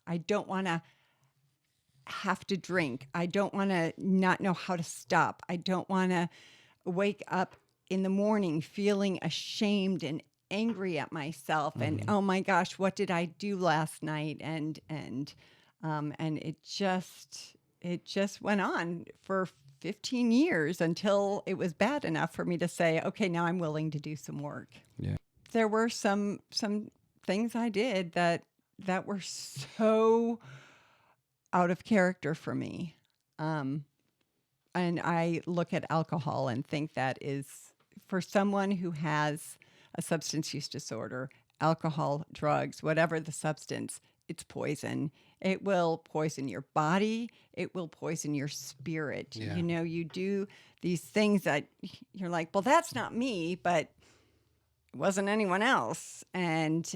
I don't want to have to drink. I don't want to not know how to stop. I don't want to wake up in the morning feeling ashamed and angry at myself and, oh my gosh, what did I do last night? And it just went on for 15 years until it was bad enough for me to say, okay, now I'm willing to do some work. Yeah. There were some things I did that were so out of character for me. And I look at alcohol and think that is, for someone who has a substance use disorder, alcohol, drugs, whatever the substance, it's poison. It will poison your body. It will poison your spirit. Yeah. You know, you do these things that you're like, well, that's not me, but it wasn't anyone else. And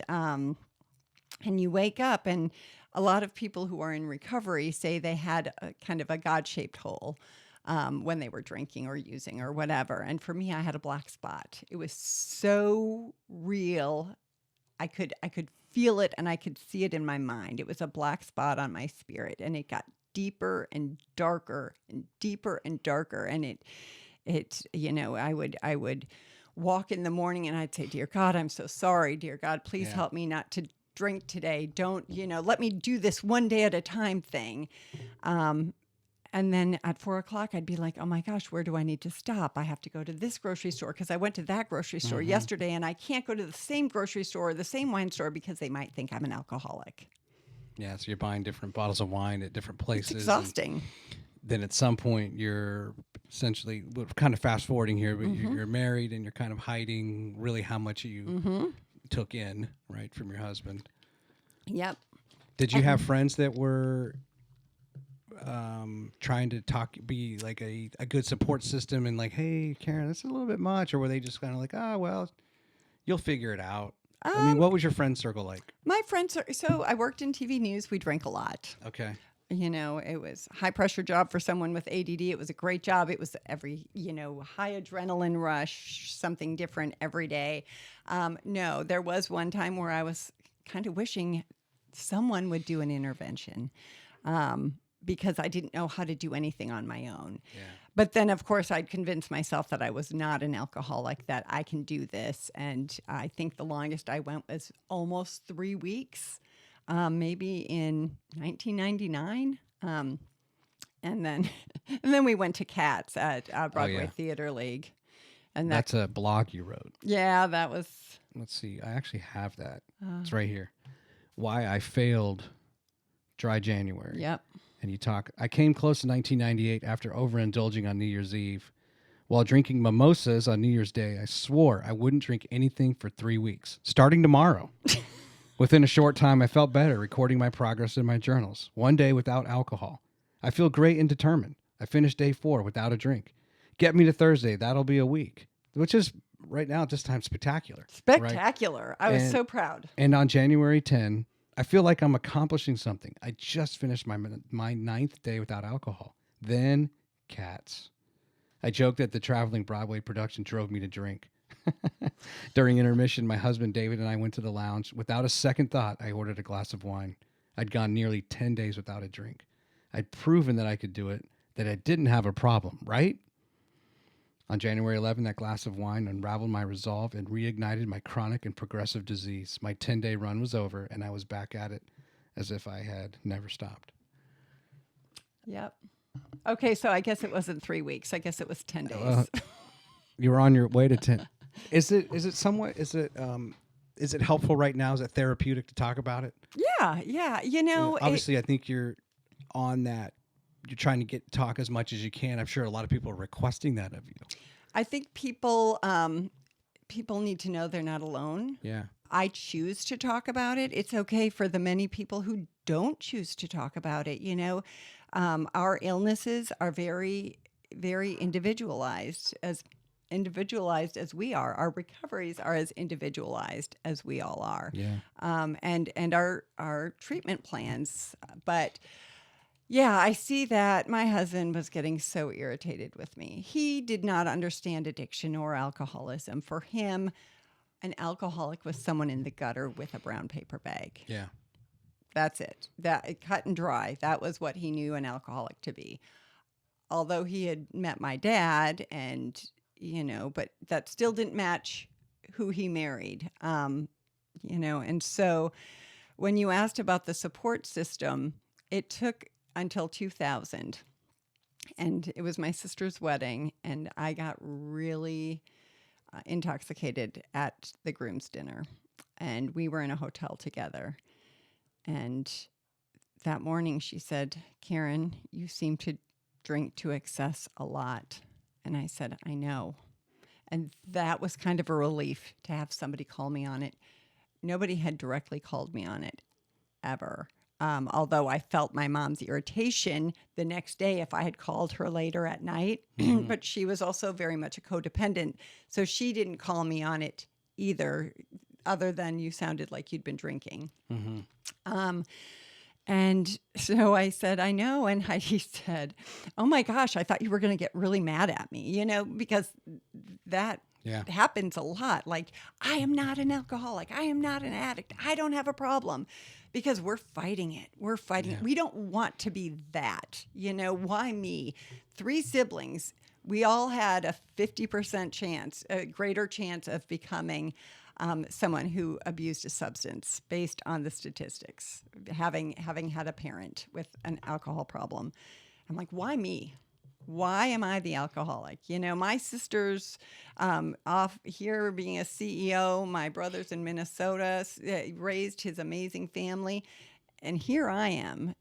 you wake up, and a lot of people who are in recovery say they had a kind of a God-shaped hole when they were drinking or using or whatever. And for me, I had a black spot. It was so real. I could feel it, and I could see it in my mind. It was a black spot on my spirit, and it got deeper and darker and deeper and darker. And it you know, I would walk in the morning and I'd say, dear God, I'm so sorry. Dear God, please help me not to drink today. Don't, let me do this one day at a time thing. And then at 4:00, I'd be like, oh my gosh, where do I need to stop? I have to go to this grocery store because I went to that grocery store yesterday, and I can't go to the same grocery store or the same wine store because they might think I'm an alcoholic. Yeah, so you're buying different bottles of wine at different places. It's exhausting. Then at some point, you're essentially, we're kind of fast forwarding here, but you're married and you're kind of hiding really how much you took in, right, from your husband. Yep. Did you have friends that were trying to be like a good support system and like, hey, Karen, that's a little bit much? Or were they just kind of like, well, you'll figure it out? I mean, what was your friend circle like? My friends so I worked in TV news. We drank a lot. Okay. It was a high pressure job for someone with ADD. It was a great job. It was every, high adrenaline rush, something different every day. No, there was one time where I was kind of wishing someone would do an intervention. Because I didn't know how to do anything on my own. Yeah. But then, of course, I'd convinced myself that I was not an alcoholic, that I can do this. And I think the longest I went was almost 3 weeks, maybe in 1999. And then we went to Cats at Broadway Theater League. And that's a blog you wrote. Yeah, that was... Let's see. I actually have that. It's right here. Why I Failed Dry January. Yep. And you talk, I came close in 1998 after overindulging on New Year's Eve. While drinking mimosas on New Year's Day, I swore I wouldn't drink anything for 3 weeks, starting tomorrow. Within a short time, I felt better, recording my progress in my journals. 1 day without alcohol. I feel great and determined. I finished day 4 without a drink. Get me to Thursday, that'll be a week. Which is, right now, at this time, spectacular. Spectacular. Right? I was so proud. And on January 10, I feel like I'm accomplishing something. I just finished my 9th day without alcohol. Then Cats. I joked that the traveling Broadway production drove me to drink. During intermission, my husband David and I went to the lounge. Without a second thought, I ordered a glass of wine. I'd gone nearly 10 days without a drink. I'd proven that I could do it, that I didn't have a problem, right? On January 11, that glass of wine unraveled my resolve and reignited my chronic and progressive disease. My 10-day run was over, and I was back at it as if I had never stopped. Yep. Okay, so I guess it wasn't 3 weeks. I guess it was 10 days. You were on your way to 10. Is it helpful right now? Is it therapeutic to talk about it? Yeah. Obviously, I think you're on that. You're trying to talk as much as you can. I'm sure a lot of people are requesting that of you. I think people need to know they're not alone. Yeah. I choose to talk about it. It's okay for the many people who don't choose to talk about it. Our illnesses are very, very individualized as we are. Our recoveries are as individualized as we all are. Yeah. And our treatment plans, but. Yeah, I see that. My husband was getting so irritated with me. He did not understand addiction or alcoholism. For him, an alcoholic was someone in the gutter with a brown paper bag. Yeah. That's it. That cut and dry. That was what he knew an alcoholic to be. Although he had met my dad but that still didn't match who he married. And so when you asked about the support system, it took until 2000. And it was my sister's wedding, and I got really intoxicated at the groom's dinner. And we were in a hotel together. And that morning she said, "Karen, you seem to drink to excess a lot." And I said, "I know." And that was kind of a relief to have somebody call me on it. Nobody had directly called me on it ever. Although I felt my mom's irritation the next day if I had called her later at night. But she was also very much a codependent. So she didn't call me on it either, other than you sounded like you'd been drinking. And so I said, "I know." And Heidi said, "Oh my gosh, I thought you were going to get really mad at me," because that happens a lot. Like, "I am not an alcoholic. I am not an addict. I don't have a problem," because we're fighting it. We're fighting it. We don't want to be that. Why me? 3 siblings. We all had a 50% chance, a greater chance of becoming someone who abused a substance based on the statistics, having had a parent with an alcohol problem. I'm like, why me? Why am I the alcoholic? My sister's off here being a CEO. My brother's in Minnesota, raised his amazing family. And here I am,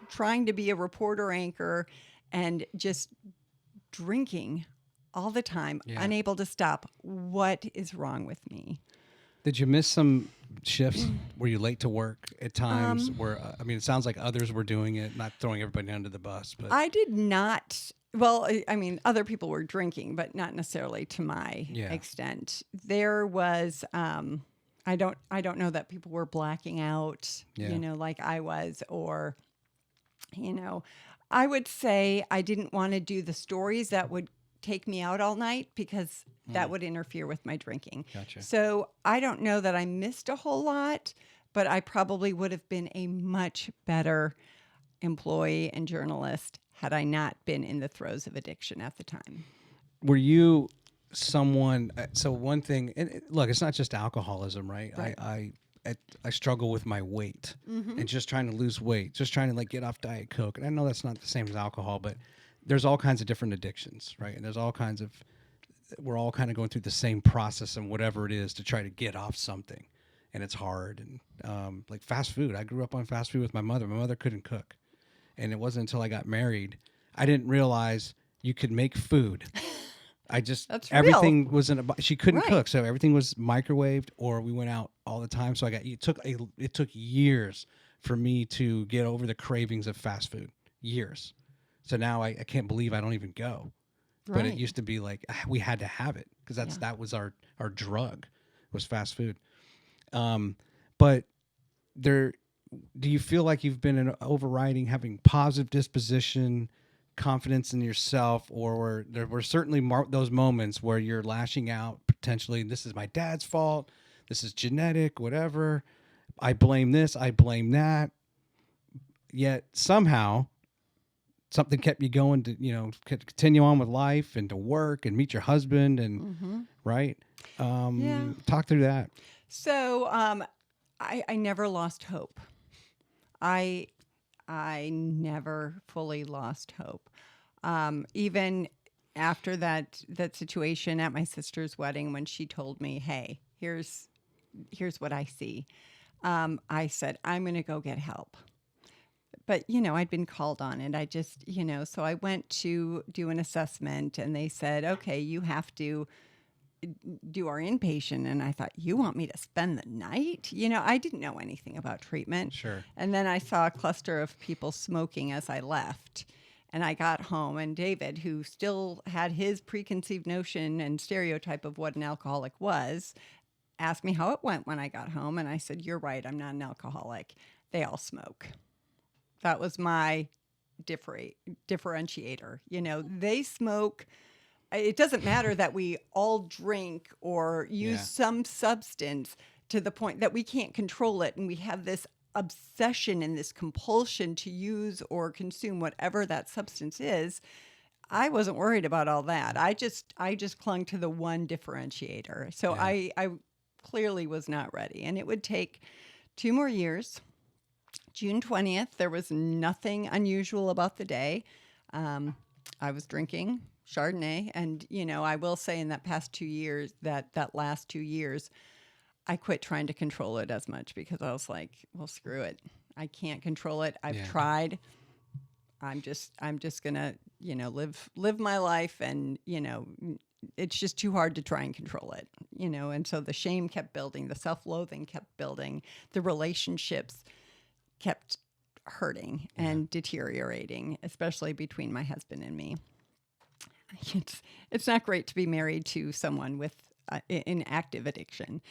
trying to be a reporter anchor and just drinking all the time, unable to stop. What is wrong with me? Did you miss some shifts? Were you late to work at times? It sounds like others were doing it, not throwing everybody under the bus. But I did not. Well, other people were drinking, but not necessarily to my extent. There was, I don't know that people were blacking out, like I was, or, I would say I didn't want to do the stories that would take me out all night because that would interfere with my drinking. Gotcha. So I don't know that I missed a whole lot, but I probably would have been a much better employee and journalist had I not been in the throes of addiction at the time. Were you someone, so one thing, and look, it's not just alcoholism, right? I struggle with my weight and just trying to lose weight, just trying to get off Diet Coke. And I know that's not the same as alcohol, but there's all kinds of different addictions, right? And there's all kinds of, we're all kind of going through the same process and whatever it is to try to get off something. And it's hard. And like fast food, I grew up on fast food with my mother. My mother couldn't cook. And it wasn't until I got married, I didn't realize you could make food. That's everything real. was she couldn't cook. So everything was microwaved or we went out all the time. So it took years for me to get over the cravings of fast food. Years. So now I can't believe I don't even go. But it used to be like we had to have it because that was our drug, was fast food. But do you feel like you've been an overriding, having positive disposition, confidence in yourself, or there were certainly those moments where you're lashing out potentially, this is my dad's fault, this is genetic, whatever, I blame this, I blame that, yet somehow something kept you going to, continue on with life and to work and meet your husband and right? Talk through that. So I never lost hope. I never fully lost hope. Even after that situation at my sister's wedding, when she told me, "Hey, here's what I see," I said, "I'm going to go get help." But, I'd been called on it. I just, so I went to do an assessment and they said, "Okay, you have to do our inpatient." And I thought, you want me to spend the night? I didn't know anything about treatment. Sure. And then I saw a cluster of people smoking as I left. And I got home, and David, who still had his preconceived notion and stereotype of what an alcoholic was, asked me how it went when I got home. And I said, "You're right, I'm not an alcoholic. They all smoke." That was my differentiator. They smoke. It doesn't matter that we all drink or use some substance to the point that we can't control it. And we have this obsession and this compulsion to use or consume whatever that substance is. I wasn't worried about all that. I just clung to the one differentiator. So I clearly was not ready. And it would take 2 more years. June 20th, there was nothing unusual about the day. I was drinking Chardonnay. And, I will say in that past 2 years, that last 2 years, I quit trying to control it as much because I was like, well, screw it. I can't control it. I've tried. I'm just gonna, live my life, and it's just too hard to try and control it, And so the shame kept building, the self-loathing kept building, the relationships kept hurting and deteriorating, especially between my husband and me. It's not great to be married to someone with an active addiction.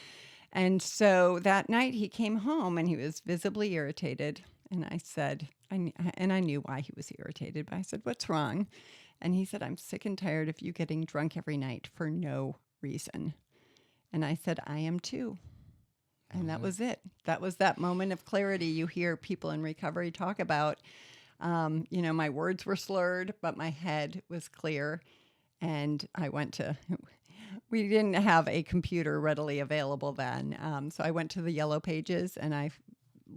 And so that night he came home and he was visibly irritated. And I said, and I knew why he was irritated, but I said, what's wrong? And he said, I'm sick and tired of you getting drunk every night for no reason. And I said, I am too. And that was it. That was that moment of clarity you hear people in recovery talk about. My words were slurred, but my head was clear. And we didn't have a computer readily available then. So I went to the Yellow Pages and I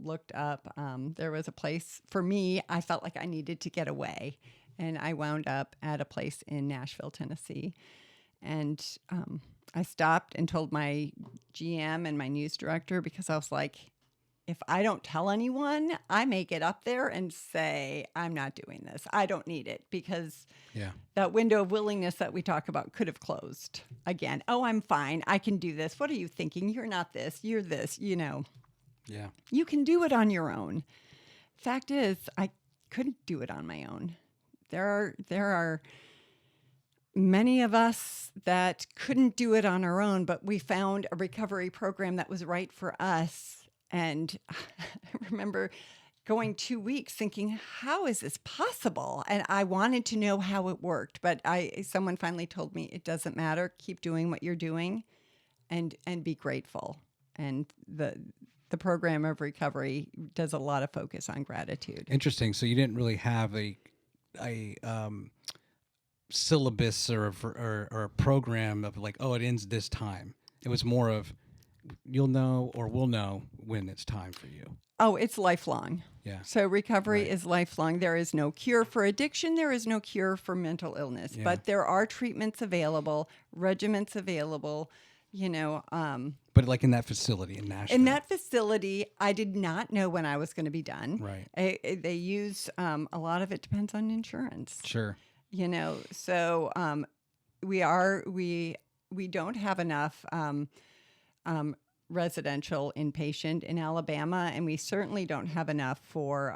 looked up. There was a place for me. I felt like I needed to get away. And I wound up at a place in Nashville, Tennessee. And I stopped and told my GM and my news director, because I was like, if I don't tell anyone, I may get up there and say, I'm not doing this. I don't need it, because that window of willingness that we talk about could have closed again. Oh, I'm fine. I can do this. What are you thinking? You're not this. You're this, Yeah. You can do it on your own. Fact is, I couldn't do it on my own. There are many of us that couldn't do it on our own, but we found a recovery program that was right for us. And I remember going 2 weeks thinking, how is this possible? And I wanted to know how it worked, but someone finally told me, it doesn't matter. Keep doing what you're doing and be grateful. And the program of recovery does a lot of focus on gratitude. Interesting. So you didn't really have a syllabus or a program of like, oh, it ends this time. It was more of, you'll know or we'll know when it's time for you. Oh, it's lifelong. Yeah. So recovery is lifelong. There is no cure for addiction. There is no cure for mental illness, but there are treatments available, regimens available, But like in that facility in Nashville. In that facility, I did not know when I was going to be done. Right. They use, a lot of it depends on insurance. Sure. So we don't have enough residential inpatient in Alabama, and we certainly don't have enough for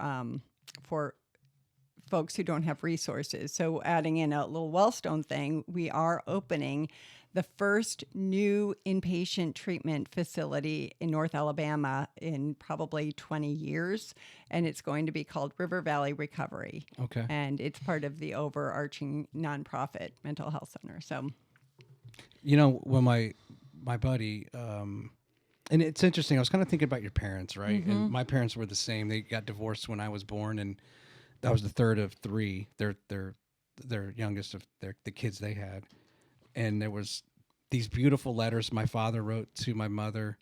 folks who don't have resources. So adding in a little Wellstone thing, we are opening the first new inpatient treatment facility in North Alabama in probably 20 years, and it's going to be called River Valley Recovery. Okay. And it's part of the overarching nonprofit mental health center. So, when my buddy, and it's interesting, I was kind of thinking about your parents, right? Mm-hmm. And my parents were the same. They got divorced when I was born, and I was the third of three. They're youngest of the kids they had. And there was these beautiful letters my father wrote to my mother,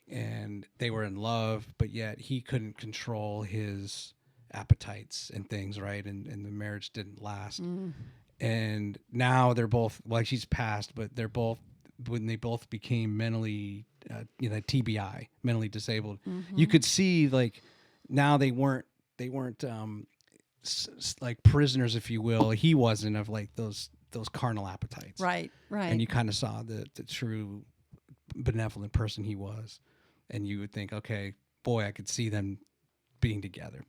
and they were in love, but yet he couldn't control his appetites and things, right? And the marriage didn't last. Mm. And now they're both, like, she's passed, but when they both became mentally, TBI, mentally disabled, mm-hmm. You could see, like, now they weren't like prisoners, if you will. He wasn't, of like those carnal appetites. Right. And you kind of saw the true benevolent person he was. And you would think, okay, boy, I could see them being together.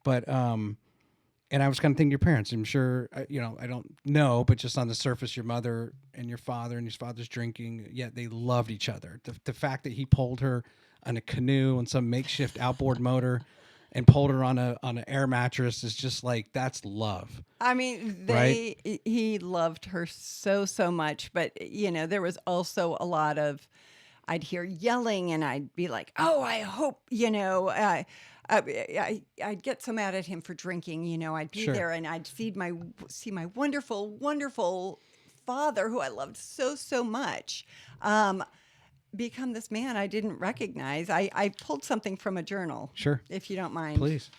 But, and I was kind of thinking your parents, I'm sure, I don't know, but just on the surface, your mother and your father, and his father's drinking, yet they loved each other. The fact that he pulled her on a canoe on some makeshift outboard motor and pulled her on an air mattress is just like, that's love. I mean, he loved her so much, but there was also a lot of, I'd hear yelling and I'd be like, oh, I hope, I'd get so mad at him for drinking. I'd be Sure. there and I'd see my wonderful, wonderful father, who I loved so, so much, become this man I didn't recognize. I pulled something from a journal. Sure. If you don't mind. Please.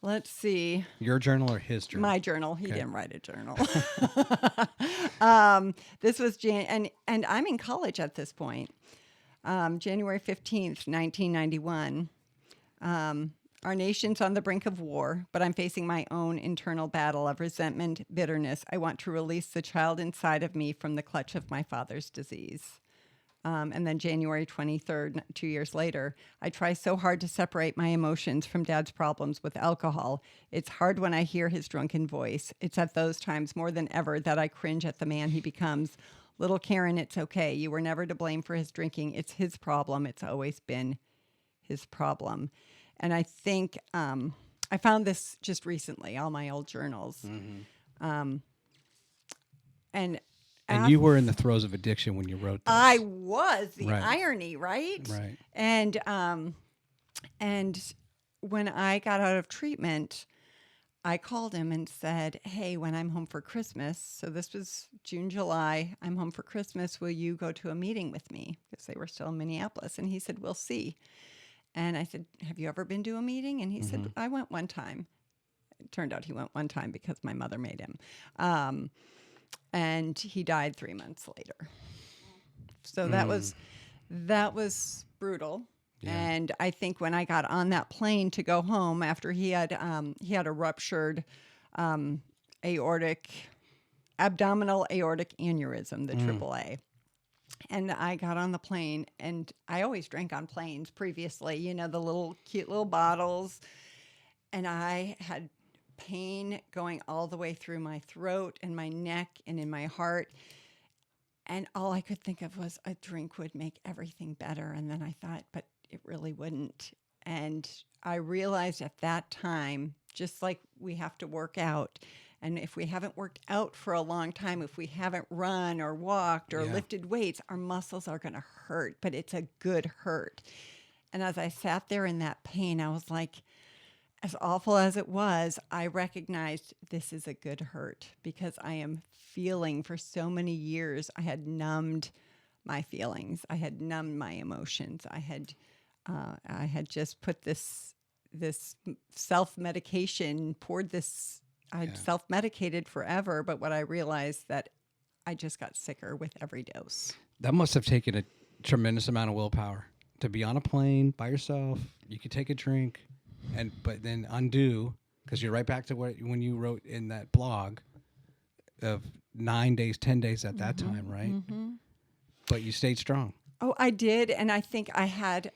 Let's see. Your journal or his journal? My journal. He Okay. didn't write a journal. This was and I'm in college at this point. January 15th, 1991. Our nation's on the brink of war, but I'm facing my own internal battle of resentment, bitterness. I want to release the child inside of me from the clutch of my father's disease. And then January 23rd, 2 years later, I try so hard to separate my emotions from Dad's problems with alcohol. It's hard when I hear his drunken voice. It's at those times more than ever that I cringe at the man he becomes. Little Karen, it's okay. You were never to blame for his drinking. It's his problem. It's always been his problem. And I think I found this just recently, all my old journals. And you were in the throes of addiction when you wrote this. I was. The Right. irony, right? Right. And when I got out of treatment, I called him and said, hey, when I'm home for Christmas, so this was June, July, I'm home for Christmas, will you go to a meeting with me? Because they were still in Minneapolis. And he said, we'll see. And I said, have you ever been to a meeting? And he said, I went one time. It turned out he went one time because my mother made him. And he died 3 months later. So that was brutal. Yeah. And I think when I got on that plane to go home after he had a ruptured abdominal aortic aneurysm, the AAA. And I got on the plane, and I always drank on planes previously, the cute little bottles. And I had pain going all the way through my throat and my neck and in my heart. And all I could think of was a drink would make everything better. And then I thought, but it really wouldn't. And I realized at that time, just like we have to work out, and if we haven't worked out for a long time, if we haven't run or walked or lifted weights, our muscles are going to hurt, but it's a good hurt. And as I sat there in that pain, I was like, as awful as it was, I recognized this is a good hurt because I am feeling for so many years. I had numbed my feelings. I had numbed my emotions. I had just put this self-medication, poured this. I'd self-medicated forever, but what I realized that I just got sicker with every dose. That must have taken a tremendous amount of willpower to be on a plane by yourself. You could take a drink, but then undo, because you're right back to when you wrote in that blog of 9 days, 10 days at that time, right? But you stayed strong. Oh, I did, and I think it had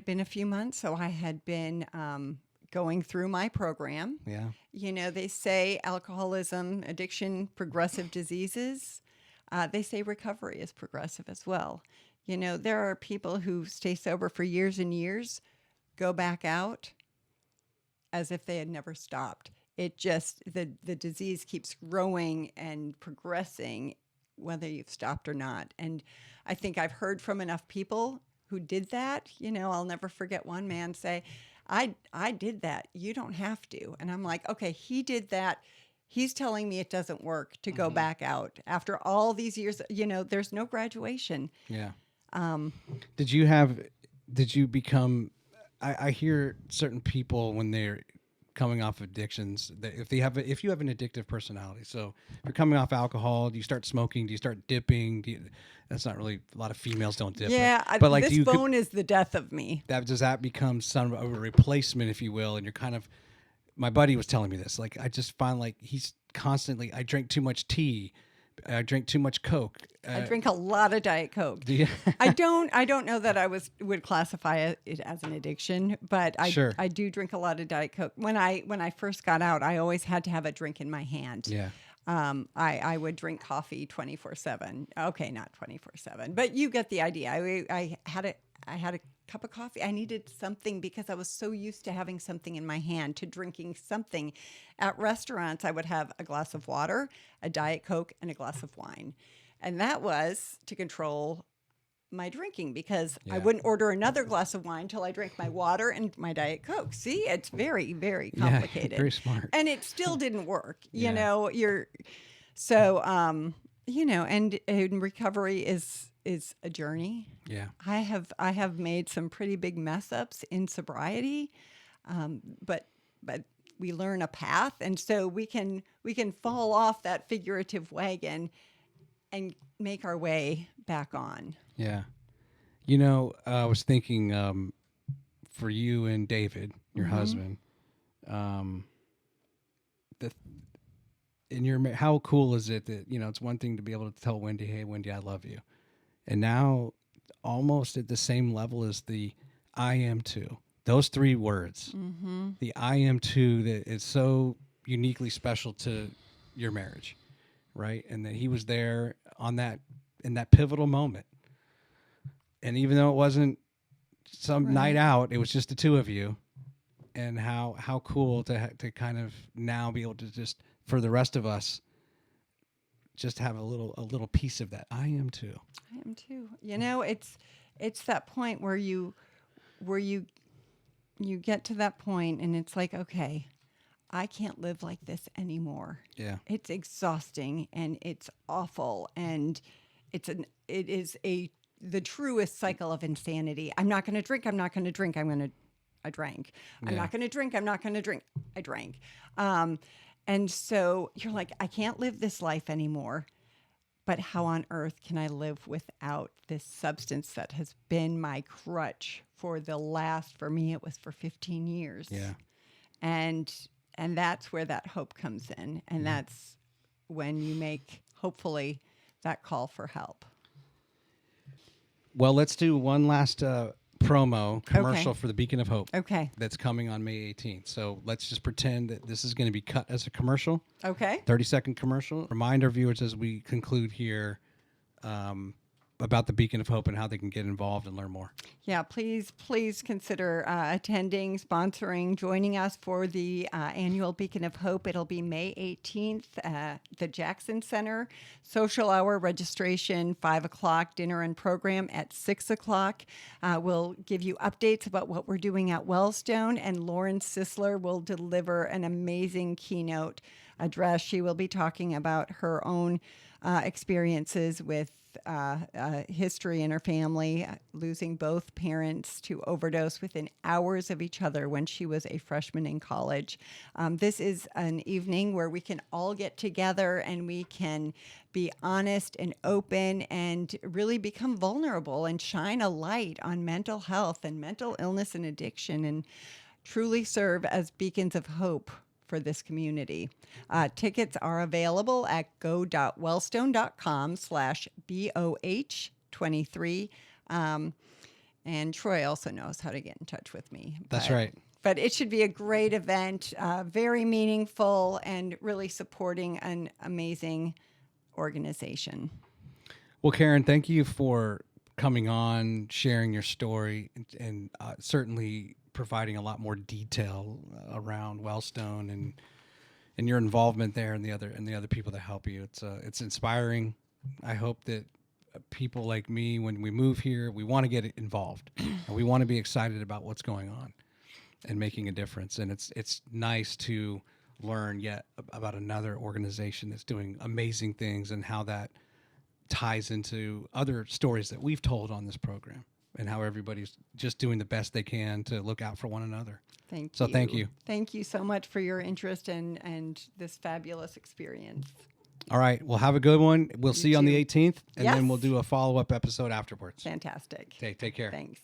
been a few months, so I had been going through my program. Yeah. They say alcoholism, addiction, progressive diseases. They say recovery is progressive as well. There are people who stay sober for years and years, go back out as if they had never stopped. It just, the disease keeps growing and progressing, whether you've stopped or not. And I think I've heard from enough people who did that. I'll never forget one man say, I did that. You don't have to. And I'm like, okay, he did that. He's telling me it doesn't work to go back out after all these years. There's no graduation. Yeah. Did you become, I hear certain people when they're coming off addictions, that if you have an addictive personality, so if you're coming off alcohol, do you start smoking? Do you start dipping? That's not really, a lot of females don't dip. Yeah, but like, this phone is the death of me. Does that become some of a replacement, if you will? And you're kind of, my buddy was telling me this, like, I just find like he's constantly, I drink too much tea. I drink too much Coke. I drink a lot of Diet Coke. Do you? I don't know that I would classify it as an addiction, but I do drink a lot of Diet Coke. When I first got out, I always had to have a drink in my hand. Yeah. I would drink coffee 24/7. Okay, not 24/7, but you get the idea. I had a cup of coffee. I needed something because I was so used to having something in my hand, to drinking something. At restaurants, I would have a glass of water, a Diet Coke, and a glass of wine. And that was to control my drinking because I Yeah. wouldn't order another glass of wine till I drank my water and my Diet Coke. See, it's very, very complicated. Yeah, very smart. And it still didn't work. Yeah. You know, and recovery is a journey. Yeah. I have made some pretty big mess ups in sobriety, but we learn a path, and so we can fall off that figurative wagon and make our way back on. Yeah. You know, I was thinking for you and David, your husband, how cool is it that, it's one thing to be able to tell Wendy, hey, Wendy, I love you. And now almost at the same level as the I am too. Those 3 words, the I am too, that is so uniquely special to your marriage, right? And that he was there in that pivotal moment. And even though it wasn't some night out, it was just the 2 of you. And how cool to kind of now be able to just, for the rest of us, just have a little piece of that. I am too. I am too. You know, it's that point where you get to that point and it's like, okay, I can't live like this anymore. Yeah. It's exhausting and it's awful and it is the truest cycle of insanity. I'm not going to drink. I drank. I drank. I'm not going to drink. I drank. And so you're like, I can't live this life anymore. But how on earth can I live without this substance that has been my crutch for me, it was for 15 years. Yeah. And that's where that hope comes in. And that's when you make, hopefully, that call for help. Well, let's do one last promo commercial for the Beacon of Hope. Okay. That's coming on May 18th. So let's just pretend that this is going to be cut as a commercial. Okay. 30-second commercial. Remind our viewers as we conclude here about the Beacon of Hope and how they can get involved and learn more. Yeah, please consider attending, sponsoring, joining us for the annual Beacon of Hope. It'll be May 18th at the Jackson Center. Social hour registration, 5 o'clock, dinner and program at 6 o'clock. We'll give you updates about what we're doing at Wellstone, and Lauren Sisler will deliver an amazing keynote address. She will be talking about her own experiences with history in her family, losing both parents to overdose within hours of each other when she was a freshman in college. This is an evening where we can all get together and we can be honest and open and really become vulnerable and shine a light on mental health and mental illness and addiction and truly serve as beacons of hope for this community. Tickets are available at go.wellstone.com/BOH23. And Troy also knows how to get in touch with me. That's right. But it should be a great event, very meaningful, and really supporting an amazing organization. Well, Karen, thank you for coming on, sharing your story, and certainly providing a lot more detail around Wellstone and your involvement there and the other people that help you. It's inspiring. I hope that people like me, when we move here, we want to get involved and we want to be excited about what's going on and making a difference. And it's nice to learn yet about another organization that's doing amazing things and how that ties into other stories that we've told on this program and how everybody's just doing the best they can to look out for one another. Thank you. So thank you. Thank you so much for your interest and this fabulous experience. All right. Well, have a good one. We'll see you on the 18th, and Yes. then we'll do a follow-up episode afterwards. Fantastic. Take care. Thanks.